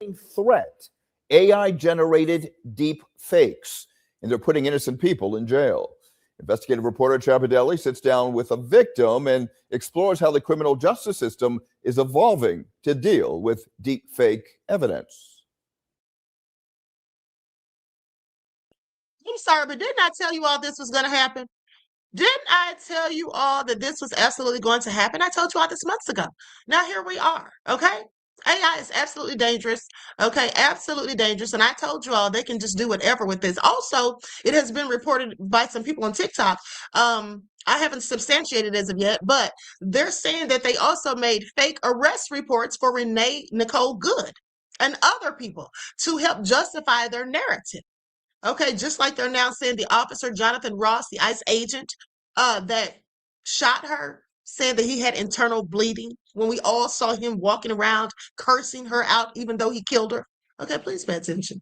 it. Threat. AI generated deep fakes, and they're putting innocent people in jail. Investigative reporter Chapadelli sits down with a victim and explores how the criminal justice system is evolving to deal with deep fake evidence. I'm sorry, but didn't I tell you all this was going to happen? Didn't I tell you all that this was absolutely going to happen? I told you all this months ago. Now here we are, okay? AI is absolutely dangerous, okay? Absolutely dangerous. And I told you all they can just do whatever with this. Also, it has been reported by some people on TikTok. I haven't substantiated as of yet, but they're saying that they also made fake arrest reports for Renee Nicole Good and other people to help justify their narrative. Okay, just like they're now saying the officer, Jonathan Ross, the ICE agent that shot her, saying that he had internal bleeding when we all saw him walking around cursing her out even though he killed her. Okay, please pay attention.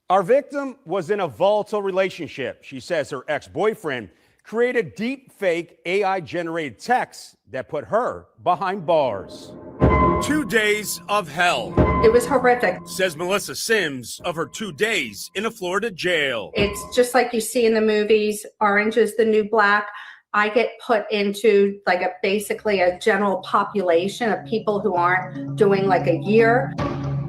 Our victim was in a volatile relationship. She says her ex-boyfriend created deep fake AI-generated texts that put her behind bars. 2 days of hell. It was horrific. Says Melissa Sims of her 2 days in a Florida jail. It's just like you see in the movies, Orange is the New Black. I get put into like basically a general population of people who aren't doing like a year.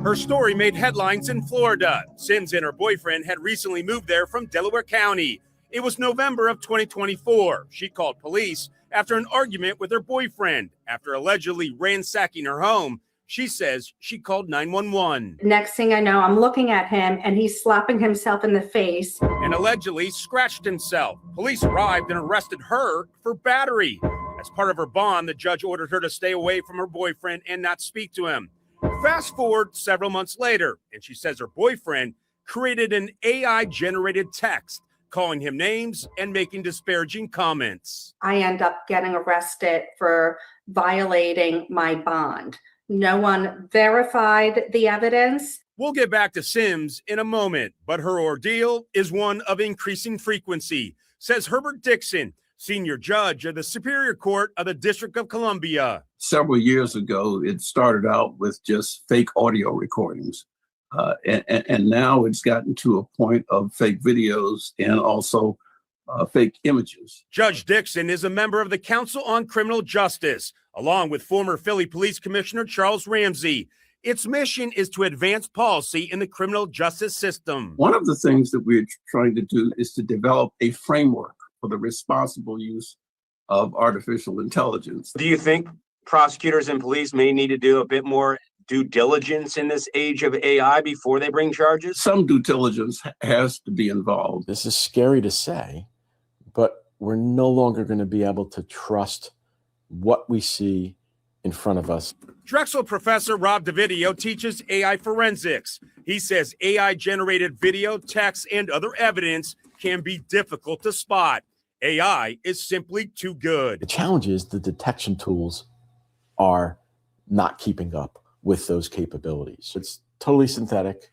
Her story made headlines in Florida. Sims and her boyfriend had recently moved there from Delaware County. It was November of 2024. She called police after an argument with her boyfriend. After allegedly ransacking her home, she says she called 911. Next thing I know, I'm looking at him and he's slapping himself in the face. And allegedly scratched himself. Police arrived and arrested her for battery. As part of her bond, the judge ordered her to stay away from her boyfriend and not speak to him. Fast forward several months later, and she says her boyfriend created an AI-generated text calling him names and making disparaging comments. I end up getting arrested for violating my bond. No one verified the evidence. We'll get back to Sims in a moment, but her ordeal is one of increasing frequency, says Herbert Dixon, senior judge of the Superior Court of the District of Columbia. Several years ago, it started out with just fake audio recordings. And now it's gotten to a point of fake videos and also fake images. Judge Dixon is a member of the Council on Criminal Justice, along with former Philly Police Commissioner Charles Ramsey. Its mission is to advance policy in the criminal justice system. One of the things that we're trying to do is to develop a framework for the responsible use of artificial intelligence. Do you think prosecutors and police may need to do a bit more due diligence in this age of AI before they bring charges? Some due diligence has to be involved. This is scary to say, but we're no longer going to be able to trust what we see in front of us. Drexel professor Rob DeVidio teaches AI forensics. He says AI-generated video, text, and other evidence can be difficult to spot. AI is simply too good. The challenge is the detection tools are not keeping up with those capabilities. It's totally synthetic,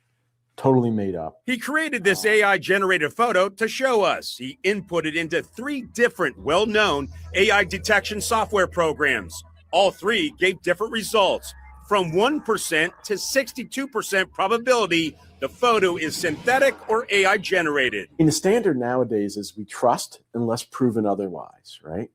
totally made up. He created this AI-generated photo to show us. He inputted into 3 different well-known AI detection software programs. All 3 gave different results. From 1% to 62% probability, the photo is synthetic or AI-generated. The standard nowadays is we trust unless proven otherwise, right?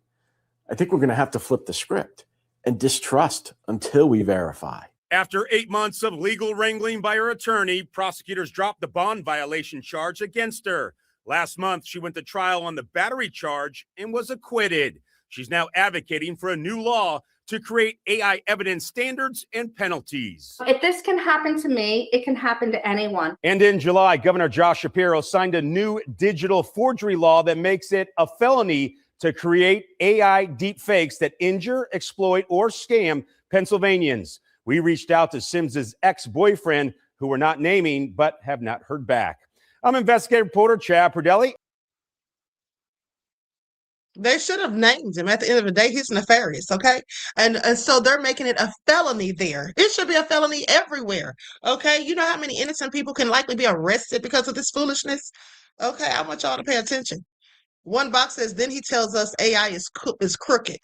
I think we're going to have to flip the script and distrust until we verify. After 8 months of legal wrangling by her attorney, prosecutors dropped the bond violation charge against her. Last month, she went to trial on the battery charge and was acquitted. She's now advocating for a new law to create AI evidence standards and penalties. If this can happen to me, it can happen to anyone. And in July, Governor Josh Shapiro signed a new digital forgery law that makes it a felony to create AI deepfakes that injure, exploit, or scam Pennsylvanians. We reached out to Sims's ex-boyfriend, who we're not naming, but have not heard back. I'm investigative reporter Chad Perdelli. They should have named him. At the end of the day, he's nefarious, okay? And so they're making it a felony there. It should be a felony everywhere, okay? You know how many innocent people can likely be arrested because of this foolishness? Okay, I want y'all to pay attention. One box says, then he tells us AI is crooked.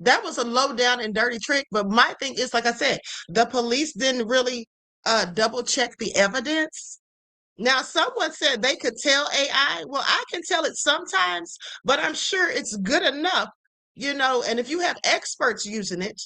That was a low down and dirty trick. But my thing is, like I said, the police didn't really double check the evidence. Now, someone said they could tell AI. Well, I can tell it sometimes, but I'm sure it's good enough, you know, and if you have experts using it,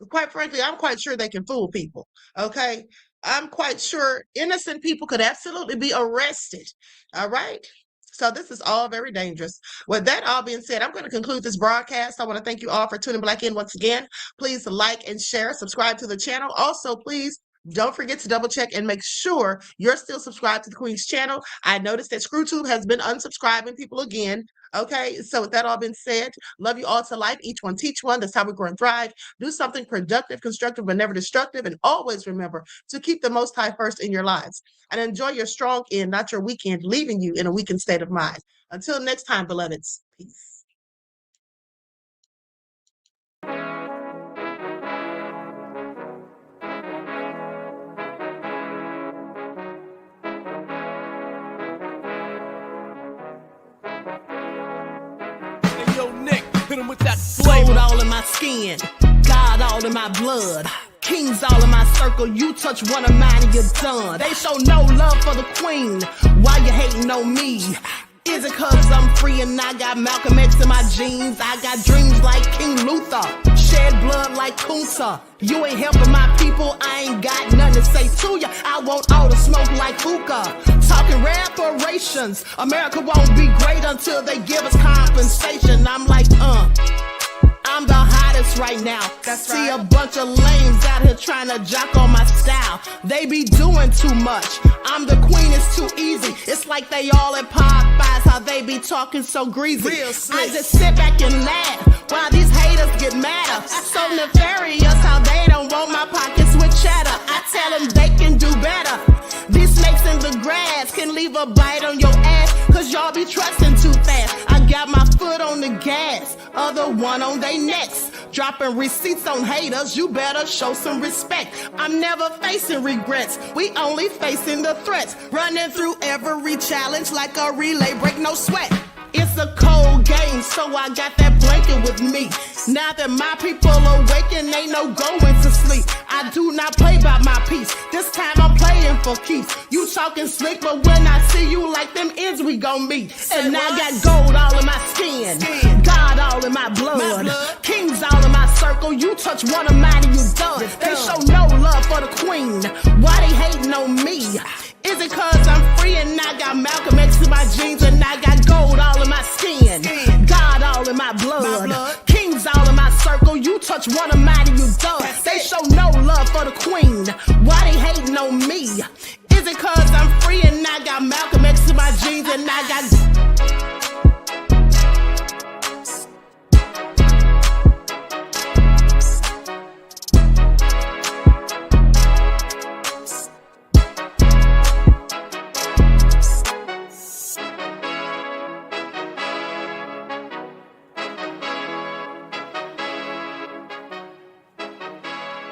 quite frankly, I'm quite sure they can fool people, okay? I'm quite sure innocent people could absolutely be arrested, all right? So this is all very dangerous. With that all being said, I'm going to conclude this broadcast. I want to thank you all for tuning back in once again. Please like and share, subscribe to the channel. Also, please don't forget to double check and make sure you're still subscribed to the Queen's channel. I noticed that ScrewTube has been unsubscribing people again. Okay, so with that all been said, love you all to life. Each one teach one. That's how we grow and thrive. Do something productive, constructive, but never destructive. And always remember to keep the Most High first in your lives. And enjoy your strong end, not your weekend, leaving you in a weakened state of mind. Until next time, beloveds, peace. Hit him with that flavor all in my skin. God God all in my blood. Kings all in my circle, you touch one of mine and you're done. They show no love for the queen, why you hating on me? Is it cause I'm free and I got Malcolm X in my jeans? I got dreams like King Luther, shed blood like Kunta. You ain't helping my people, I ain't got nothing to say to ya. I want all the smoke like hookah. Talking reparations, America won't be great until they give us compensation. I'm like, I'm the hottest right now. See a bunch of lames out here trying to jock on my style. They be doing too much. I'm the queen, it's too easy. It's like they all at Popeyes, how they be talking so greasy. I just sit back and laugh while these haters get madder. So nefarious how they don't want my pockets with cheddar. I tell them they can do better. These snakes in the grass can leave a bite on your ass, cause y'all be trusting too fast. I got my foot on the gas, other one on they necks. Dropping receipts on haters, you better show some respect. I'm never facing regrets, we only facing the threats. Running through every challenge like a relay, break no sweat. It's a cold game, so I got that blanket with me. Now that my people awaken, ain't no going to sleep. I do not play by my piece, this time I'm playing for keeps. You talking slick, but when I see you like them ends, we gon' meet. And I got gold all in my skin, God all in my blood. Kings all in my circle, you touch one of mine and you done. They show no love for the queen, why they hating on me? Is it cause I'm free and I got Malcolm X in my jeans and I got gold all in my skin, God all in my blood. Kings all in my circle, you touch one of mine and you done.